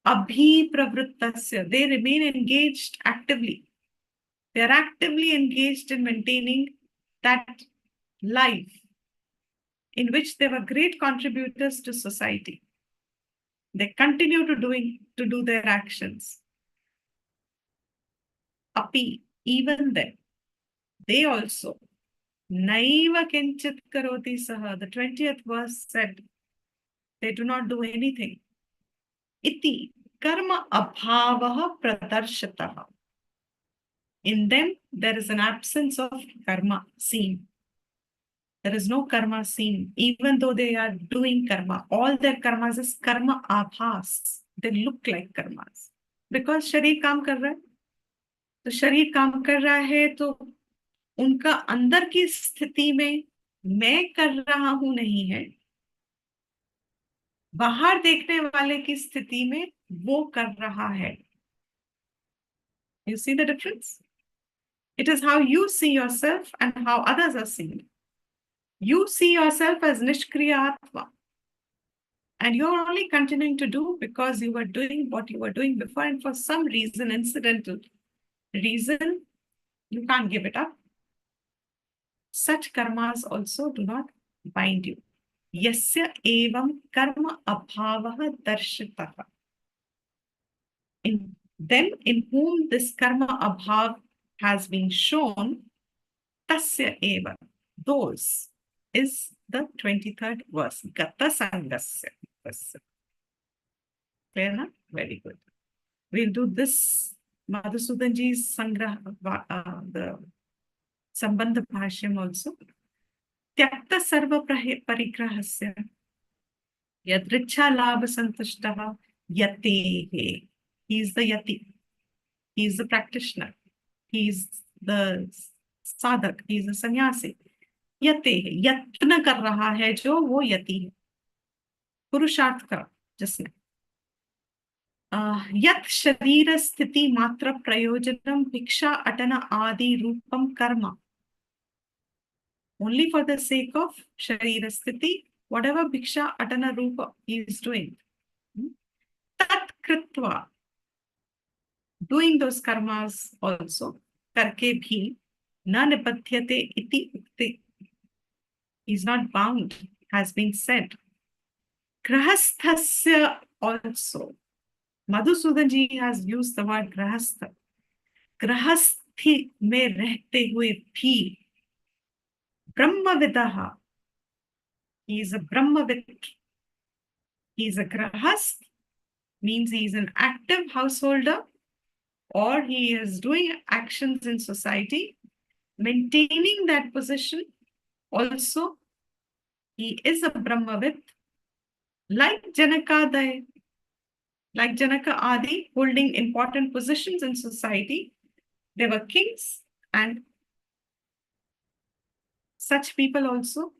abhipravrittasya, they remain engaged actively. They are actively engaged in maintaining that life in which they were great contributors to society. They continue to do their actions. Api, even then, they also, naiva kinchit karoti saha, the 20th verse said, they do not do anything. Iti, karma abhavaha pradarshataha. In them, there is an absence of karma seen. There is no karma seen, even though they are doing karma. All their karmas is karma abhas. They look like karmas. Because शरीर काम कर रहा है, तो शरीर काम कर रहा है, तो उनका अंदर की स्थिति में मैं कर रहा हूं नहीं है, बाहर देखने वाले की स्थिति में वो कर रहा है. You see the difference? It is how you see yourself and how others are seen. You see yourself as Nishkriya Atma. And you're only continuing to do because you were doing what you were doing before, and for some reason, incidental reason, you can't give it up. Such karmas also do not bind you. Yasya evam karma abhavaha darshitaha. In them, in whom this karma abhav has been shown, tasya eva. those is the 23rd verse. Gata Sangasya. Clear na? Very good. We'll do this Madhusudanji's Sangraha, the Sambandha Bhashyam also. Tyakta Sarva Parigrahasya Yadricha Labha Santushtaha Yatehe. He is the Yati. He is the practitioner. He is the sadhak. He is the sannyasi. Yatehe. Yatna kar raha hai jo wo yati hai. पुरुषार्थ का जिसने यत शरीर स्थिति मात्र प्रयोजनम भिक्षा अटन आदि रूपम कर्म only for the sake of sharira sthiti, whatever bhiksha atana rupa he is doing. Tat kritva, doing those karmas also, karke bhi, na nipathyate iti ukte. He is not bound, has been said. Grahasthasya also. Madhusudan ji has used the word grahastha. Grahasthi mein rehte hue bhi Brahmavidaha. He is a Brahmavid. He is a grahast, means he is an active householder, or he is doing actions in society, maintaining that position. Also, he is a Brahmavid, like Janaka Adi, holding important positions in society. They were kings, and such people also,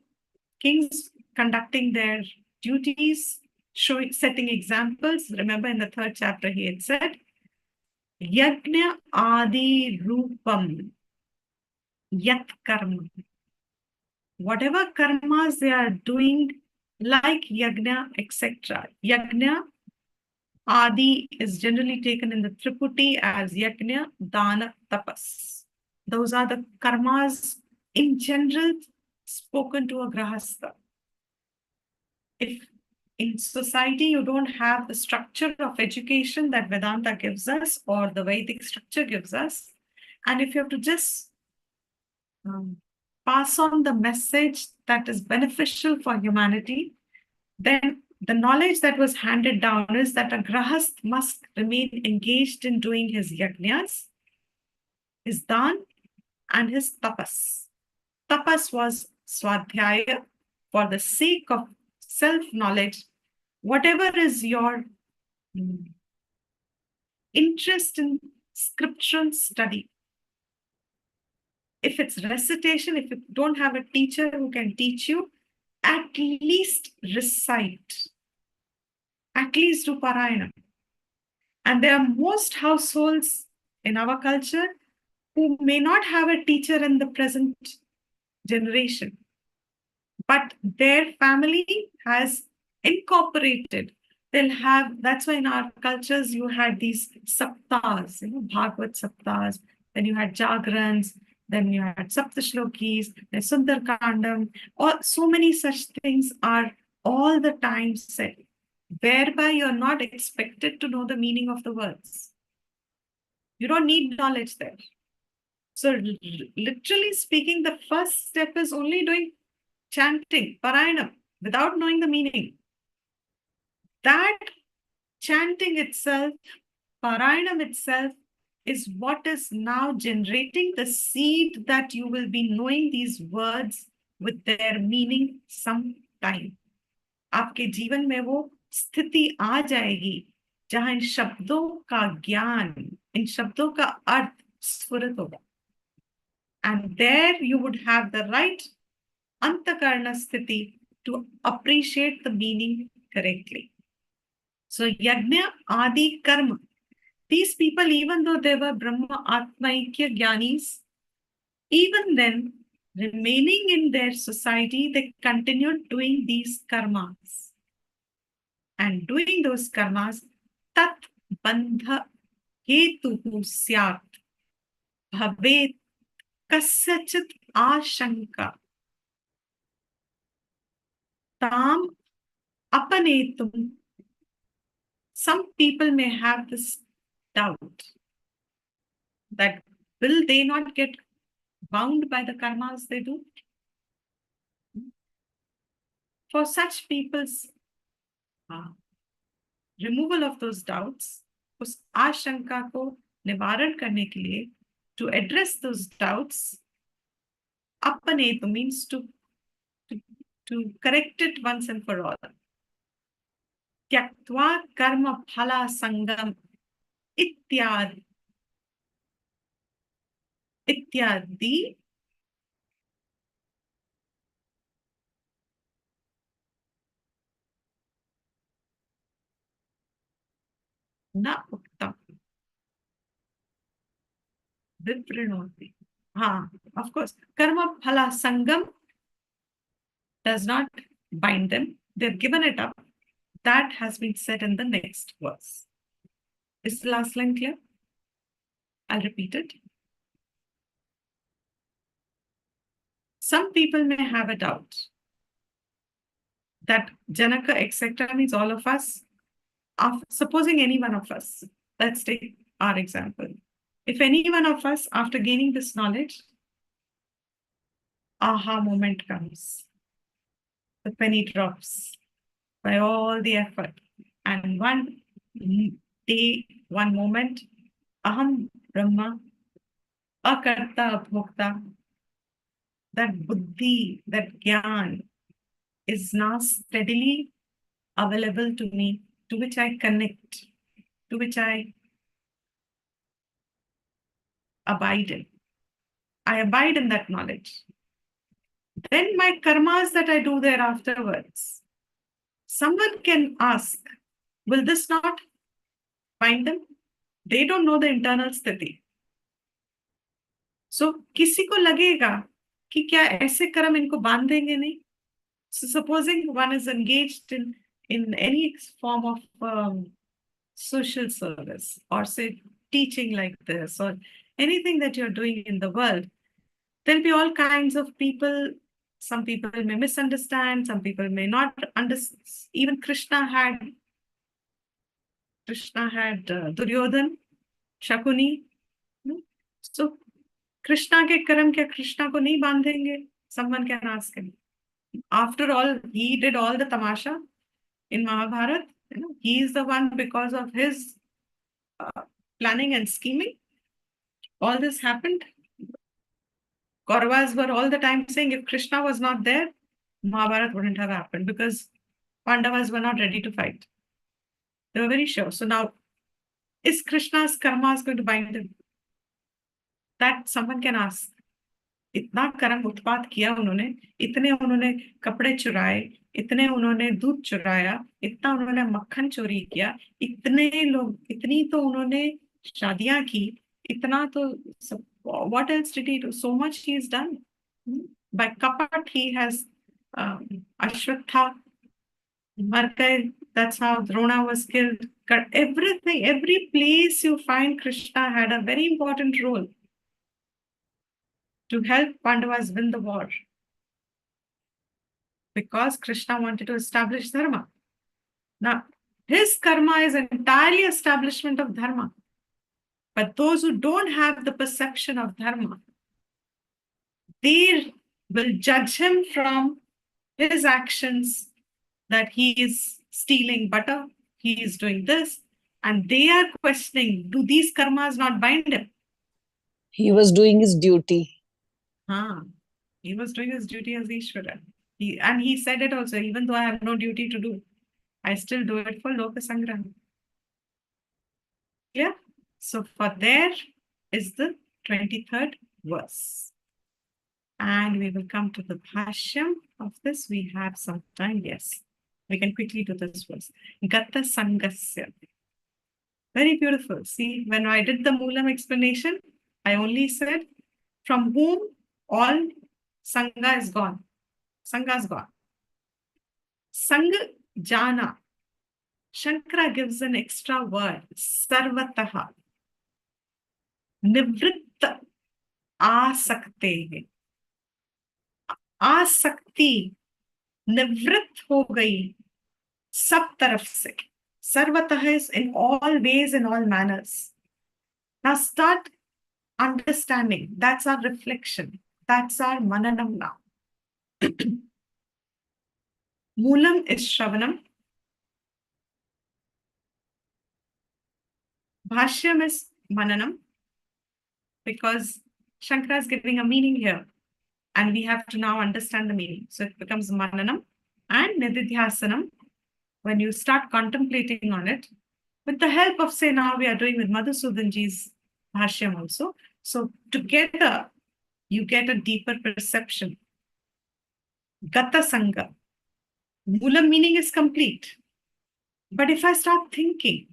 kings conducting their duties, setting examples. Remember in the 3rd chapter he had said, Yajna Adi Rupam Yat Karma. Whatever karmas they are doing, like Yajna, etc. Yajna Adi is generally taken in the Triputi as Yajna, Dana, Tapas. Those are the karmas in general spoken to a grahastha. If in society you don't have the structure of education that Vedanta gives us or the Vedic structure gives us, and if you have to just pass on the message that is beneficial for humanity, then the knowledge that was handed down is that a grahast must remain engaged in doing his yajnas, his dan, and his tapas. Tapas was swadhyaya, for the sake of self-knowledge. Whatever is your interest in scriptural study, if it's recitation, if you don't have a teacher who can teach you, at least recite, at least do parayana. And there are most households in our culture who may not have a teacher in the present generation, but their family has incorporated. They'll have, that's why in our cultures you had these saptas, Bhagavad saptas, then you had Jagrans, then you had Saptashlokis, there's Sundarkandam, or so many such things are all the time said, whereby you're not expected to know the meaning of the words. You don't need knowledge there. So literally speaking, the first step is only doing chanting, Parayanam, without knowing the meaning. That chanting itself, Parayanam itself, is what is now generating the seed that you will be knowing these words with their meaning sometime. आपके जीवन में वो स्थिति आ जाएगी जहां इन शब्दों का ज्ञान, इन शब्दों का अर्थ स्फुरित होगा. And there you would have the right antakarna sthiti to appreciate the meaning correctly. So yajna adi karma. These people, even though they were Brahma Atmaikya Jnanis, even then, remaining in their society, they continued doing these karmas. And doing those karmas, tat bandha hetuhu syat bhavet kasyachit ashanka tam apanetum. Some people may have this doubt that will they not get bound by the karmas they do? for such people's removal of those doubts, उस आशंका को निवारण करने के लिए, to address those doubts, अपनेतु means to correct it once and for all. त्यक्त्वा कर्म फला संगम इत्यादि न उक्तम विवृणोति. Of course, karma phala sangam does not bind them. They've given it up. That has been said in the next verse. Is the last line clear? I'll repeat it. Some people may have a doubt that Janaka, etc., means all of us. Supposing any one of us, let's take our example. If any one of us, after gaining this knowledge, aha moment comes, the penny drops by all the effort, and one day, one moment, aham brahma, akarta abhokta, that buddhi, that gyan is now steadily available to me, to which I connect, to which I abide in. I abide in that knowledge. Then my karmas that I do there afterwards, someone can ask, will this not bind them? They don't know the internal sthiti. So किसी को लगेगा कि क्या ऐसे कर्म इनको बांध देंगे नहीं? So supposing one is engaged in any form of social service, or say teaching like this, or anything that you're doing in the world, there'll be all kinds of people. Some people may misunderstand, some people may not understand. Even Krishna had Duryodhan, Shakuni. So Krishna ke karam kya Krishna ko nahi bandhenge? Someone can ask him. After all, he did all the tamasha in Mahabharata. He is the one, because of his planning and scheming, all this happened. Kauravas were all the time saying if Krishna was not there, Mahabharata wouldn't have happened, because Pandavas were not ready to fight. They were very sure. So now, is Krishna's karma going to bind him? That someone can ask. इतना कर्म उत्पात किया उन्होंने, इतने उन्होंने कपड़े चुराए, इतने उन्होंने दूध चुराया, इतना उन्होंने मक्खन चोरी किया, इतने लोग, इतनी तो उन्होंने शादियां की, इतना तो what else did he do? So much he has done. By kapat he has Ashwatha, Markai, that's how Drona was killed. Everything, every place you find Krishna had a very important role to help Pandavas win the war, because Krishna wanted to establish dharma. Now, his karma is entirely establishment of dharma. But those who don't have the perception of dharma, they will judge him from his actions, that he is stealing butter, he is doing this, and they are questioning, do these karmas not bind him? He was doing his duty. He was doing his duty as Ishvara. And he said it also, even though I have no duty to do, I still do it for Loka Sangraha. Yeah? So for there is the 23rd verse. And we will come to the bhashyam of this. We have some time, yes. We can quickly do this verse. Gata Sangasya. Very beautiful. See, when I did the Moolam explanation, I only said from whom all Sangha is gone. Sangha is gone. Sangha Jana. Shankara gives an extra word. Sarvataha. Nivritta Asakte. आसक्ति निवृत्त हो गई सब तरफ से. सर्वतः is in all ways, in all manners. Now start understanding. That's our reflection. That's our mananam now. Moolam is Shravanam. Bhashyam is Mananam, because Shankara is giving a meaning here and we have to now understand the meaning. So it becomes Mananam and Nididhyasanam when you start contemplating on it. With the help of, say, now we are doing with Madhusudanji's Bhashyam also. So together you get a deeper perception. Gata Sangha. Moolam meaning is complete. But if I start thinking,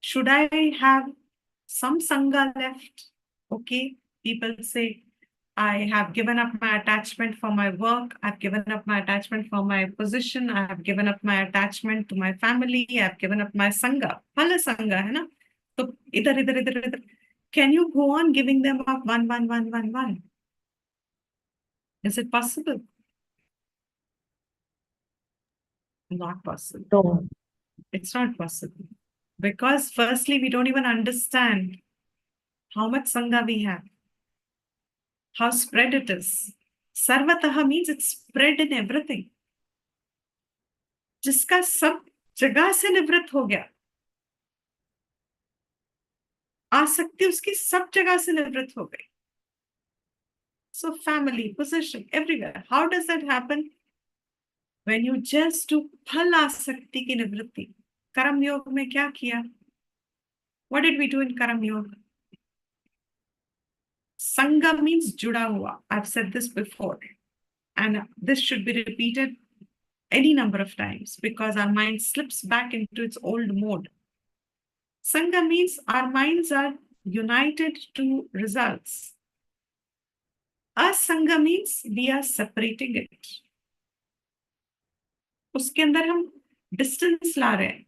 should I have some Sangha left? Okay, people say, I have given up my attachment for my work. I've given up my attachment for my position. I have given up my attachment to my family. I've given up my Sangha. Phala Sangha, hai na? So, idhar. Can you go on giving them up one? Is it possible? Not possible. No. It's not possible. Because firstly, we don't even understand how much Sangha we have, how spread it is. Sarvataha means it's spread in everything. जिसका सब जगह से निवृत्त हो गया, आसक्ति उसकी सब जगह से निवृत्त हो गई. So family, position, everywhere. How does that happen? When you just do phal आसक्ति की निवृत्ति. कर्म योग में क्या किया? What did we do in कर्म योग? Sangha means जुड़ा हुआ. I've said this before. And this should be repeated any number of times because our mind slips back into its old mode. Sangha means our minds are united to results. Asanga means we are separating it. उसके अंदर हम distance ला रहे हैं.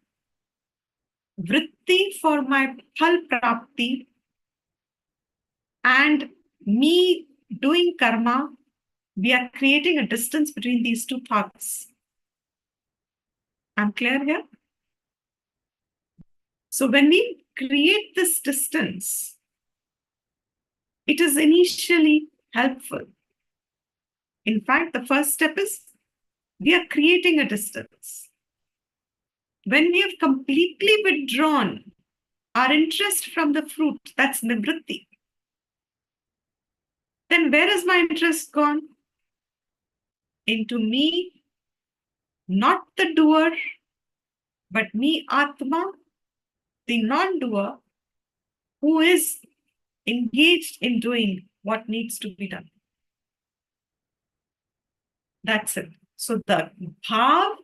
Vritti for my phal prapti and me doing karma, we are creating a distance between these two thoughts. I'm clear here? So when we create this distance, it is initially helpful. In fact, the first step is we are creating a distance. When we have completely withdrawn our interest from the fruit, that's nivritti. Then where is my interest gone? Into me, not the doer, but me, Atma, the non-doer, who is engaged in doing what needs to be done. That's it. So the bhav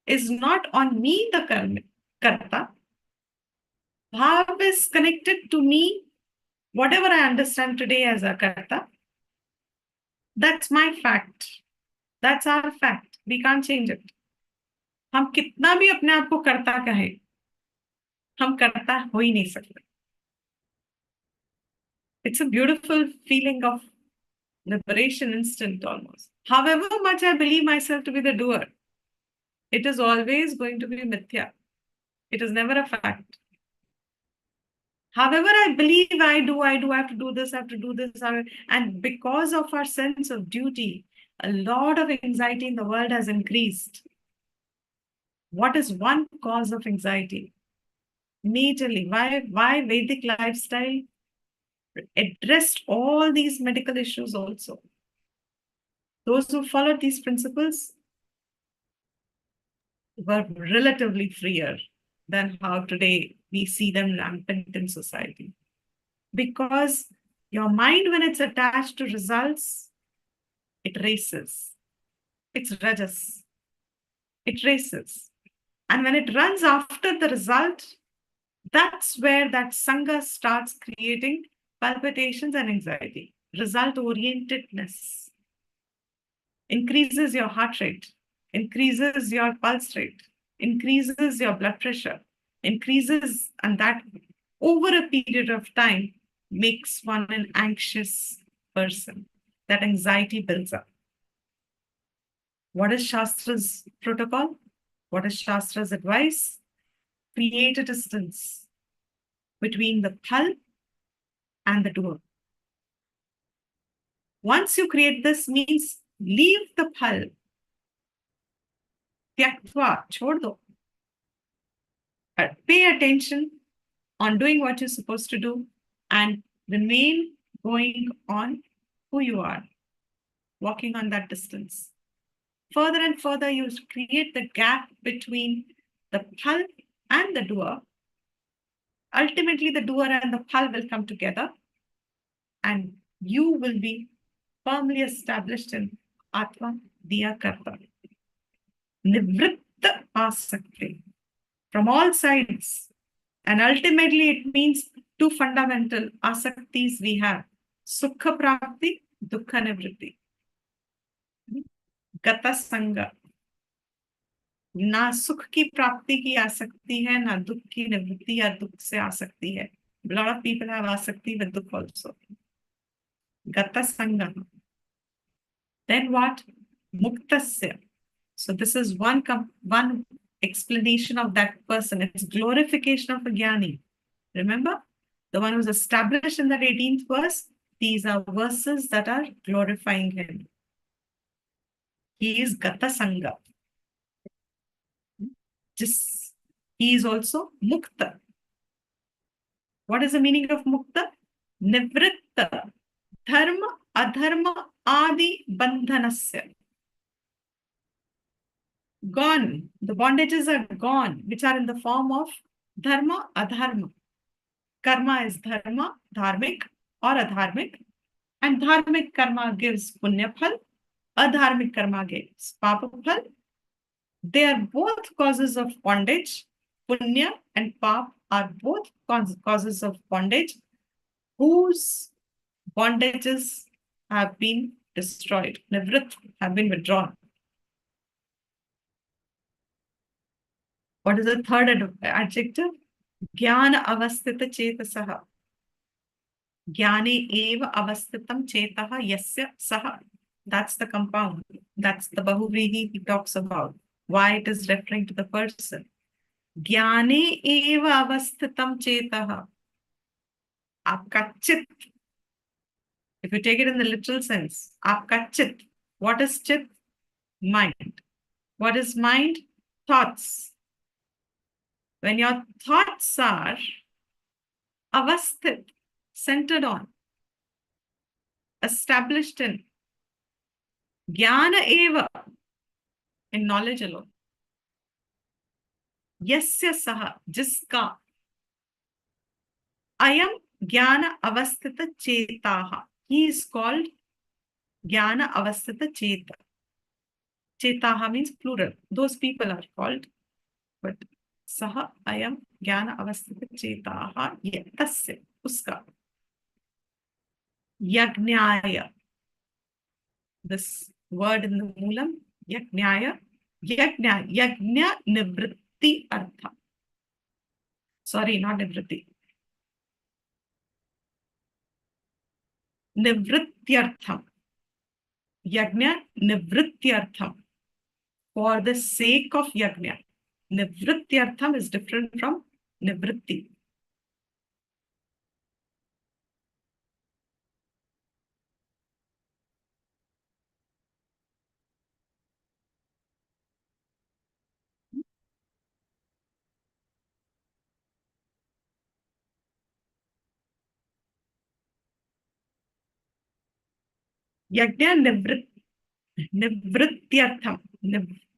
is not on me, the karta. Bhav is connected to me, whatever I understand today as a karta. That's my fact. That's our fact. We can't change it. हम कितना भी अपने आप को कर्ता कहें, हम कर्ता हो ही नहीं सकते. It's a beautiful feeling of liberation instant almost. However much I believe myself to be the doer, it is always going to be mithya. It is never a fact. However I believe I have to do this, and because of our sense of duty, a lot of anxiety in the world has increased. What is one cause of anxiety? Majorly, why Vedic lifestyle addressed all these medical issues also. Those who followed these principles were relatively freer than how today we see them rampant in society. Because your mind, when it's attached to results, it races. It's rajas. It races. And when it runs after the result, that's where that sangha starts creating palpitations and anxiety. Result-orientedness increases your heart rate, increases your pulse rate, increases your blood pressure, increases, and that over a period of time makes one an anxious person. That anxiety builds up. What is Shastra's protocol? What is Shastra's advice? Create a distance between the phal and the doer. Once you create this, means leave the phal. Tyaktva, chhod do. Pay attention on doing what you're supposed to do and remain going on who you are, walking on that distance. Further and further, you create the gap between the phal and the doer. Ultimately, the doer and the phal will come together and you will be firmly established in Atma Diya Karta. Nivritta Asakti from all sides. And ultimately, it means two fundamental asaktis we have. Sukha Prapti, Dukkha Nivritti. Gata Sangha. ना सुख की प्राप्ति की आसक्ति है ना दुख की निवृत्ति या दुख से आसक्ति है. A lot of people have asakti with dukh also. Gata sangha. Then what? Muktasya. So this is one explanation of that person. It's glorification of a jnani. Remember? The one who's established in that 18th verse, these are verses that are glorifying him. He is Gata Sangha. He is also Mukta. What is the meaning of Mukta? Nivritta. Dharma, adharma, adi bandhanasya. Gone. The bondages are gone, which are in the form of dharma, adharma. Karma is dharma, dharmic or adharmic. And dharmic karma gives punya phal. Adharmic karma gives papa phal. They are both causes of bondage. Punya and pap are both causes of bondage whose bondages have been destroyed. Nivrit have been withdrawn. What is the third adjective? Jnana avasthita chetasaha. Jnane eva avasthitam chetaha yasya saha. That's the compound. That's the bahuvrihi he talks about. Why it is referring to the person. Jnane eva avasthitam chetaha. Aapka chit. If you take it in the literal sense, aapka chit. What is chit? Mind. What is mind? Thoughts. When your thoughts are avasthit, centered on, established in, jnana eva, in knowledge alone, yasya saha, jiska, ayam jnana avasthita chetaha. He is called jnana avasthita cheta. Chetaha means plural. Those people are called, but saha ayam jnana avasthita chetaha tasya, uska. Yajnaya. This word in the Moolam, Yajnaya. Yajna nivritti artha. Sorry, not nivritti. Nivrityartham. Yajna nivrityartham. For the sake of yajna. Nivrityartham is different from nivritti. Yajna nivrityartham.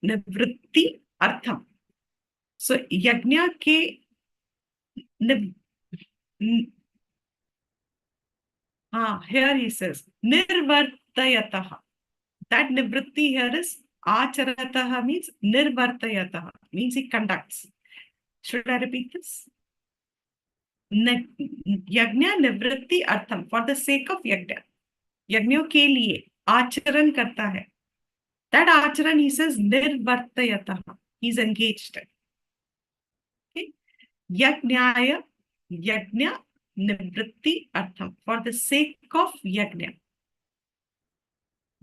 Nivritti artham. So yajna ke here he says nirvartayataha. That nivritti here is acharataha means nirvartayataha means he conducts. Should I repeat this? Yajna nivritti artham, for the sake of yajna. यज्ञों के लिए आचरण करता है. That आचरण he says निर्वर्तयतः. He is engaged. Okay? Yajnaya, yajna nivritti artham, for the sake of yajna.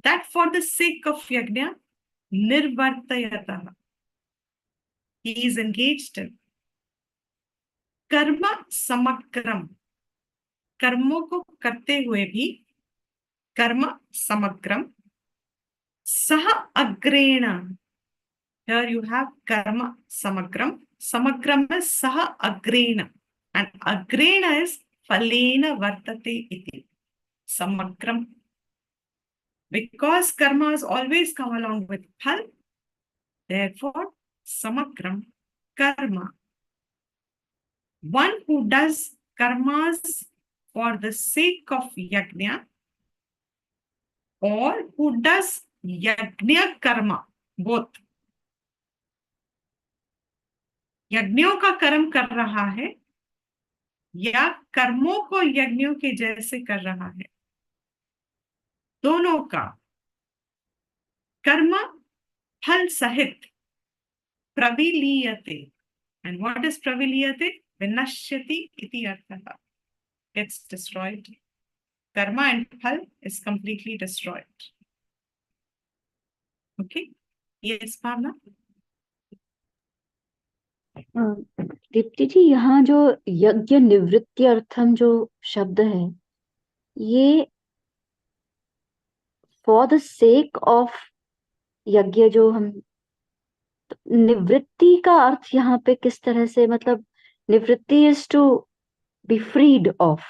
That for the sake of yajna, nirvartayatah. He is engaged in कर्म समग्रम. कर्मों को करते हुए भी कर्म समग्रम सह अग्रेण. Here you have karma samagram. Samagram is saha agrena. And agrena is phalena vartate iti. Samagram. Because karma has always come along with phal, therefore, samagram, karma. One who does karmas for the sake of yajna or who does yajna karma, both. यज्ञों का कर्म कर रहा है या कर्मों को यज्ञों के जैसे कर रहा है, दोनों का कर्म फल सहित प्रविलीयते. And what is praviliyate? Vinashyati iti artha. Gets destroyed. Karma and phal is completely destroyed. Okay? Yes, Bhavna? Deepti जी, यहाँ जो यज्ञ निवृत्ति अर्थम जो शब्द है, ये फॉर द सेक ऑफ यज्ञ जो हम, निवृत्ति का अर्थ यहाँ पे किस तरह से, मतलब निवृत्ति is to be freed of,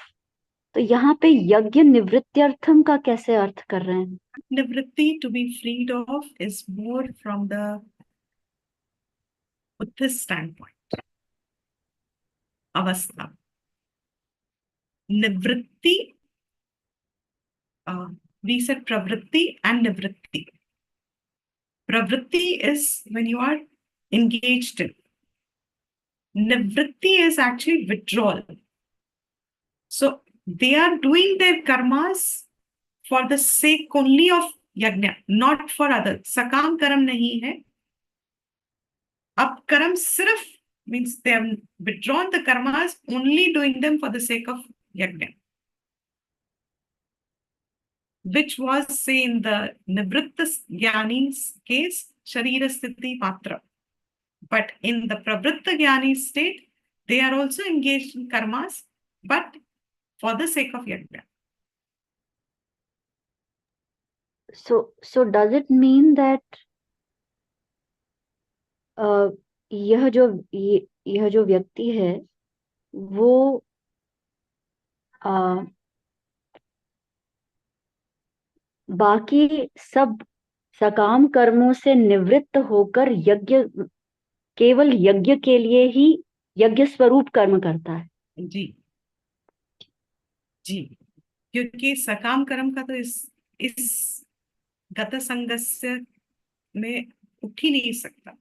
तो यहाँ पे यज्ञ निवृत्त्यर्थम का कैसे अर्थ कर रहे हैं? Nivritti, to be freed of, is more from the Buddhist standpoint. Avastha. Nivritti, we said pravritti and nivritti. Pravritti is when you are engaged in. Nivritti is actually withdrawal. So they are doing their karmas for the sake only of yajna, not for others. Sakam karam nahi hai. Ab karam sirf means they have withdrawn the karmas, only doing them for the sake of yajna. Which was, say, in the Nivritta Jnani's case, Sharira Sthiti Patra. But in the Pravritta Jnani state, they are also engaged in karmas, but for the sake of yajna. So does it mean that यह जो व्यक्ति है वो बाकी सब सकाम कर्मों से निवृत्त होकर केवल यज्ञ के लिए ही यज्ञ स्वरूप कर्म करता है? जी जी, क्योंकि सकाम कर्म का तो इस गत संगस्य में उठ ही नहीं सकता,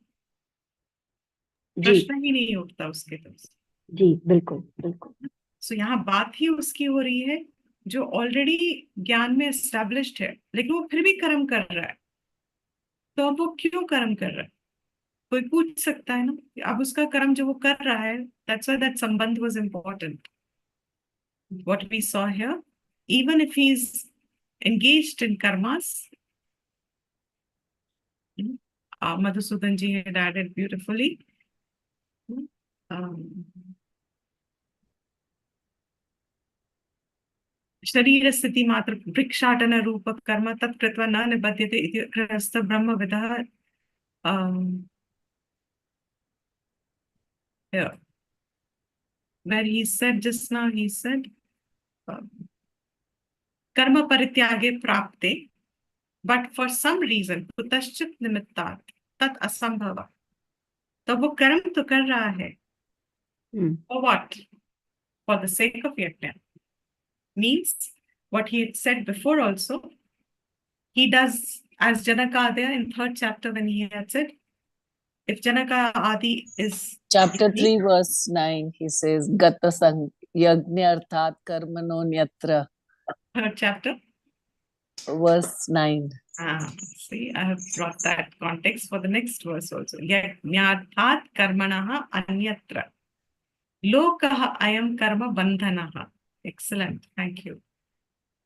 प्रश्न ही नहीं उठता उसके तो. जी बिल्कुल बिल्कुल. सो यहाँ बात ही उसकी हो रही है जो ऑलरेडी ज्ञान में एस्टैब्लिश्ड है, लेकिन वो फिर भी कर्म कर रहा है. तो अब वो क्यों कर्म कर रहा है? कोई पूछ सकता है ना. अब उसका कर्म जो वो कर रहा है, that's why that संबंध was important. What we saw here, even if he's engaged in karmas, Madhusudan ji had added beautifully. शरीर स्थिति मात्र भिक्षाटन रूप कर्म तत्कृत्वा न निबध्यते इति गृहस्थ ब्रह्मविदः. Here, where he said just now, he said कर्म परित्यागे प्राप्ते, but for some reason कुतश्चित निमित्तात् तत् असंभव. तो वो कर्म तो कर रहा है. For what? For the sake of yajna. Means what he had said before also, he does as Janaka Adhyaya in 3rd chapter when he had said, if Janaka Adi is... Chapter 3 verse 9, he says, Gata sang yajna arthat karmano nyatra. 3rd chapter? Verse 9. See, I have brought that context for the next verse also. Yajnarthat karmanaha anyatra. Lokaha ayam karma bandhanaha. Excellent. Thank you.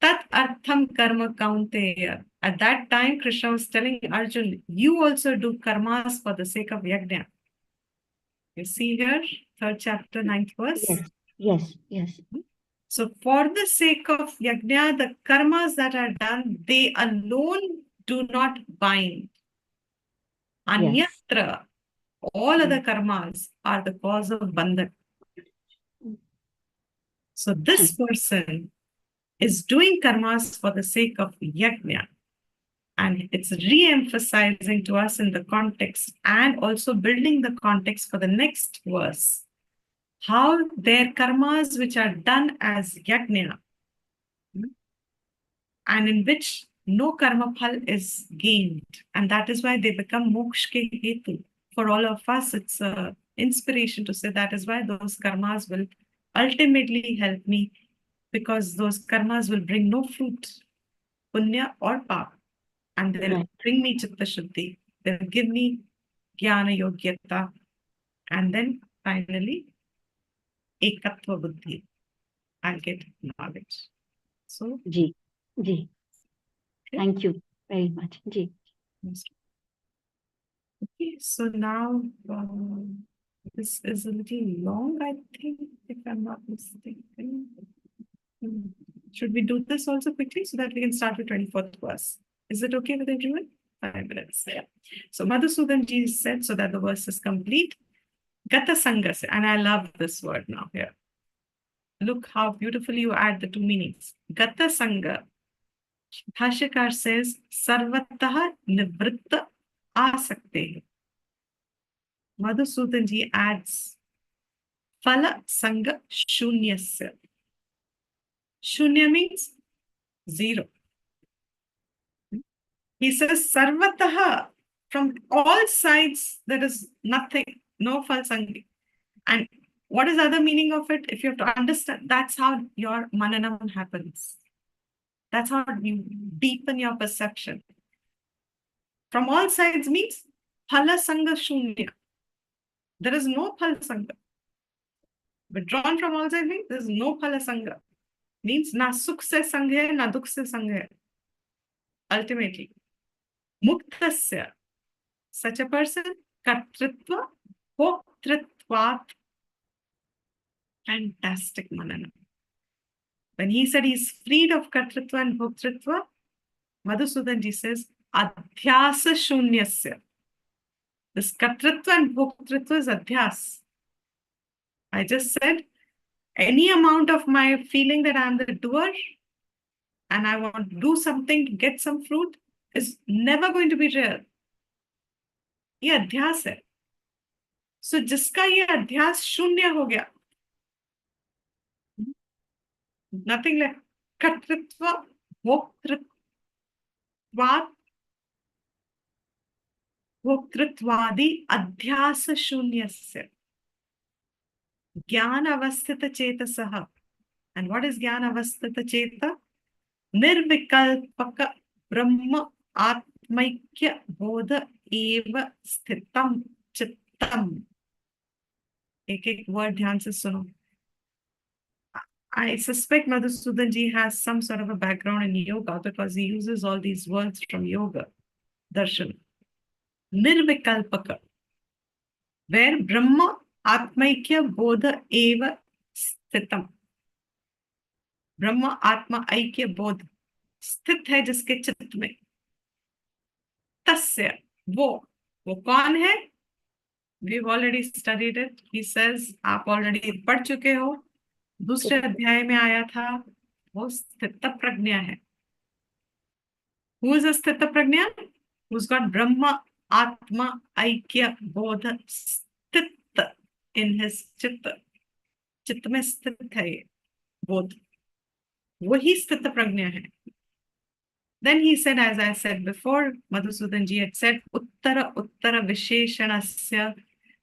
Tat artham karma kaunteya. At that time, Krishna was telling Arjun, you also do karmas for the sake of yajna. You see here, 3rd chapter, 9th verse. Yes. So for the sake of yajna, the karmas that are done, they alone do not bind. Anyatra, all other karmas are the cause of bandhan. So this person is doing karmas for the sake of yajna. And it's re-emphasizing to us in the context and also building the context for the next verse. How their karmas which are done as yajna and in which no karma phal is gained. And that is why they become moksha ke hetu. For all of us, it's an inspiration to say that is why those karmas will ultimately help me, because those karmas will bring no fruit, punya or pap, and they'll Right. bring me chitta shuddhi. They'll give me jnana yogyata, and then finally ekatva buddhi. I'll get knowledge. So, Ji. Ji. Thank you very much. Ji. okay, so now this is a little long, I think, if I'm not mistaken. Should we do this also quickly so that we can start with 24th verse? Is it okay with everyone? 5 minutes. Yeah. So Madhusudan ji said, so that the verse is complete. Gata Sangas, and I love this word now here. Look how beautifully you add the two meanings. Gata Sanga. Bhashyakar says, Sarvatah Nivritta Asakte. Madhusudan ji adds, Phala Sanga Shunyasya. Shunya means zero. He says, Sarvataha, from all sides, there is nothing, no phal sangi. And what is the other meaning of it? If you have to understand, that's how your mananam happens. That's how you deepen your perception. From all sides means phala sanga shunya. There is no phala sanga. Withdrawn from all sides means there is no phala sanga. Means na sukh se sang hai, na dukh se sang hai. Ultimately. Muktasya. Such a person, kartritva, bhoktritvat. Fantastic manana. When he said he's freed of kartritva and bhoktritva, Madhusudan ji says, adhyasa shunyasya. This kartritva and bhoktritva is adhyas. I just said, any amount of my feeling that I'm the doer and I want to do something to get some fruit is never going to be real. ये अध्यास है. So जिसका ये अध्यास शून्य हो गया, nothing left. कर्तृत्व, भोक्तृत्वादि अध्यास शून्यस्य ज्ञान अवस्थित चेतसः. And what is ज्ञान अवस्थित चेत? निर्विकल्पक ब्रह्म आत्मैक्य बोध एव स्थितम चित्तम. एक एक वर्ड ध्यान से सुनो. I suspect Madhusudan ji has some sort of a background in yoga because he uses all these words from yoga, darshan. Nirvikalpaka, where Brahma Atmaikya Bodha Eva Sthitam. Brahma Atma Aikya Bodh स्थित है जिसके चित्त में. तस्य, वो कौन है? We've already studied it. He says, आप already पढ़ चुके हो. दूसरे अध्याय में आया था. वो स्थित प्रज्ञा है. Who is a sthita prajna? Who's got Brahma, Atma, Aikya, Bodha, sthit in his chitta. चित्त में स्थित है ये बोध. वही स्थित प्रज्ञा है. Then he said, as I said before, Madhusudan ji had said, Uttara Uttara Visheshanasya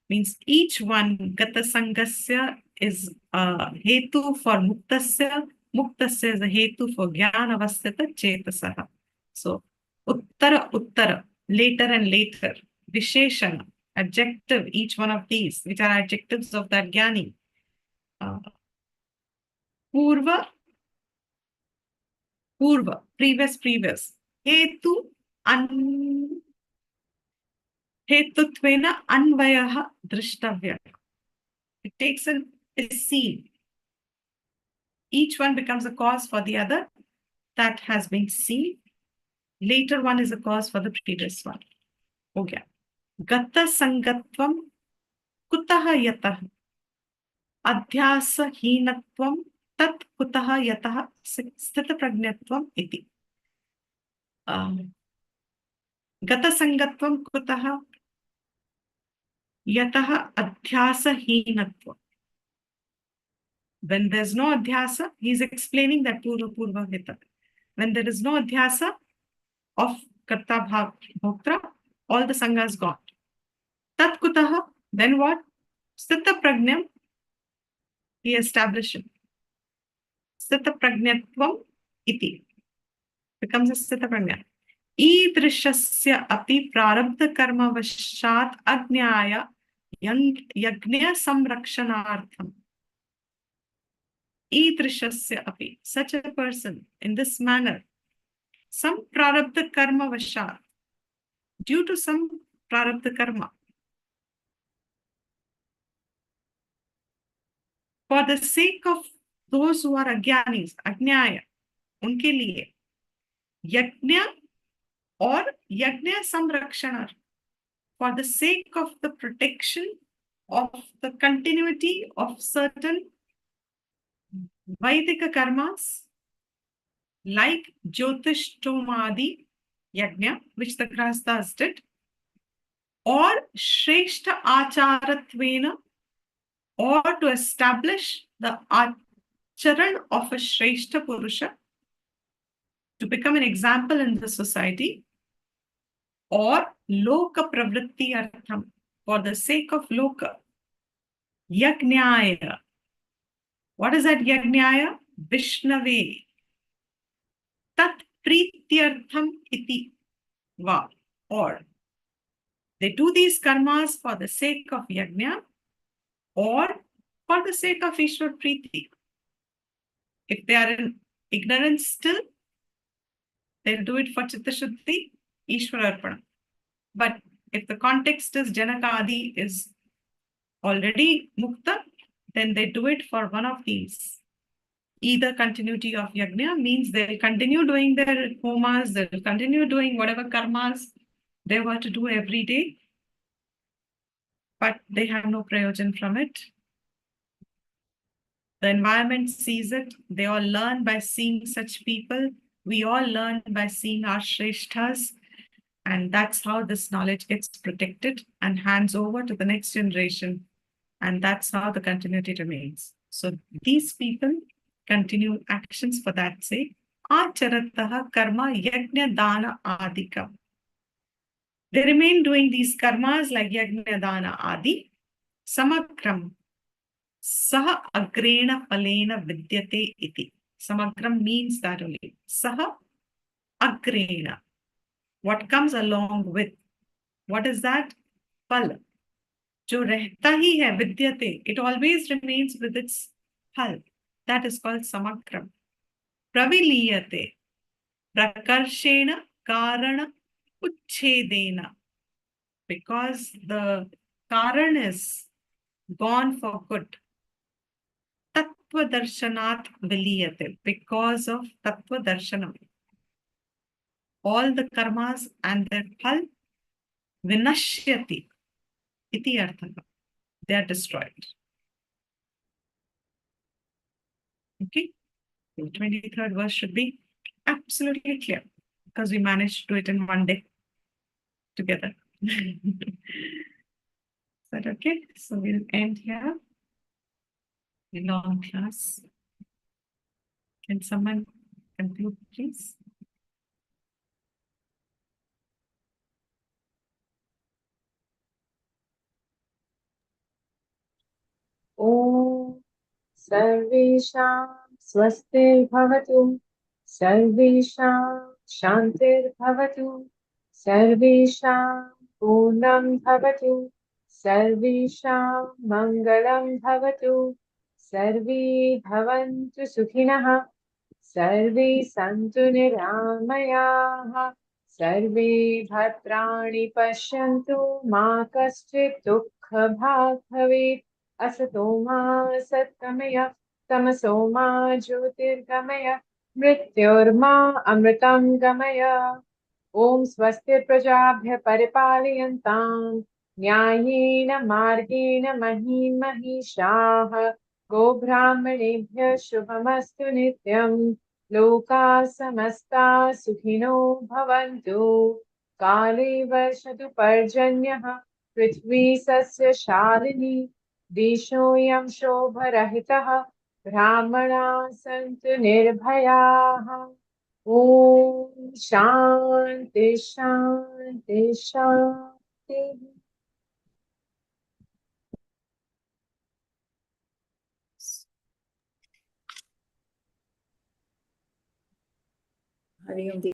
means each one, Gata Sangasya is a hetu for Muktasya. Muktasya is a hetu for Jnana Avasthita Chetasaha. So, Uttara Uttara, later and later. Visheshana, adjective, each one of these, which are adjectives of that Jnani. Purva, Purva, previous. Hetu, Hetutvena Anvayaha Drishtavya. It takes a seen. Each one becomes a cause for the other that has been seen. Later one is a cause for the previous one. Okay. गतसङ्गत्वं कुतः यतः अध्यासहीनत्वं तत् कुतः यतः स्थितप्रज्ञत्वम् इति गतसङ्गत्वं कुतः यतः अध्यासहीनत्वं. When there's no adhyasa, he's explaining that purva purva hita. When there is no adhyasa of karta bhoktra, all the sangas gone. Tat kutaha, then what? Sthita prajnam, he established it. Sthita prajnatvam iti becomes a sthita prajna. ईदृशस्य अपि प्रारब्धकर्मवशात् अज्ञाय यज्ञसंरक्षणार्थम्. ईदृशस्य अपि, such a person in this manner, some prarabdha karma vashat, due to some prarabdha karma, for the sake of those who are ajnanis, ajnaya, unke liye yajna or yajna samrakshana, for the sake of the protection of the continuity of certain Vaidika karmas like Jyotishtomadi yajna, which the Grahasthas did, or Shreshta Acharatvena, or to establish the acharan of a Shreshta Purusha, to become an example in the society, or Loka Pravritti Artham, for the sake of Loka. Yajnaya. What is that Yajnaya? Vishnave. Tat Prityartham iti va. Or they do these karmas for the sake of Yajna or for the sake of Ishwar Priti. If they are in ignorance still, they'll do it for Chitta Shuddhi, Ishwar Arpana. But if the context is Janaka Adi is already Mukta, then they do it for one of these. Either continuity of Yajna means they'll continue doing their homas, they'll continue doing whatever karmas they were to do every day, but they have no prayojan from it. The environment sees it. They all learn by seeing such people. We all learn by seeing our Shreshthas. And that's how this knowledge gets protected and hands over to the next generation. And that's how the continuity remains. So these people continue actions for that sake. Acharataha karma yajna dana adikam. They remain doing these karmas like yajna dana adi. Samakram. Saha agrena palena vidyate iti. Samagram means that only. Saha agrena. What comes along with? What is that? Pal. जो रहता ही है विद्यते, it always remains with its phal. That is called samakram. Praviliyate. Prakarshena karana uchchedena. Because the karan is gone for good. Tattva darshanat viliyate. Because of tattva darshanam. All the karmas and their phal vinashyati. Iti artha. They are destroyed. Okay? The 23rd verse should be absolutely clear because we managed to do it in one day together. Is that okay? So we'll end here. A long class. Can someone conclude, please? ॐ सर्वेषां स्वस्तिर्भवतु, सर्वेषां शान्तिर्भवतु, सर्वेषां पूर्णं भवतु, सर्वेषां मङ्गलं भवतु, सर्वे भवन्तु सुखिनः, सर्वे सन्तु निरामयाः, सर्वे भद्राणि पश्यन्तु, मा कश्चित् दुःखभाग् भवेत्। असतो मा सत्गमय, तमसो मा ज्योतिर्गमय, मृत्योर्मा अमृतं गमय। ॐ स्वस्ति प्रजाभ्यः परिपालयन्ताम् न्यायेन मार्गेण महीं महिषाः गोब्राह्मणेभ्यः शुभमस्तु नित्यम् लोकाः समस्ताः सुखिनो भवन्तु काले वर्षतु पर्जन्यः पृथ्वी सस्यशालिनी देशोऽयं शोभरहितः ब्राह्मणाः सन्तु निर्भयाः ॐ शान्ति शान्ति शान्ति। हरि ओम।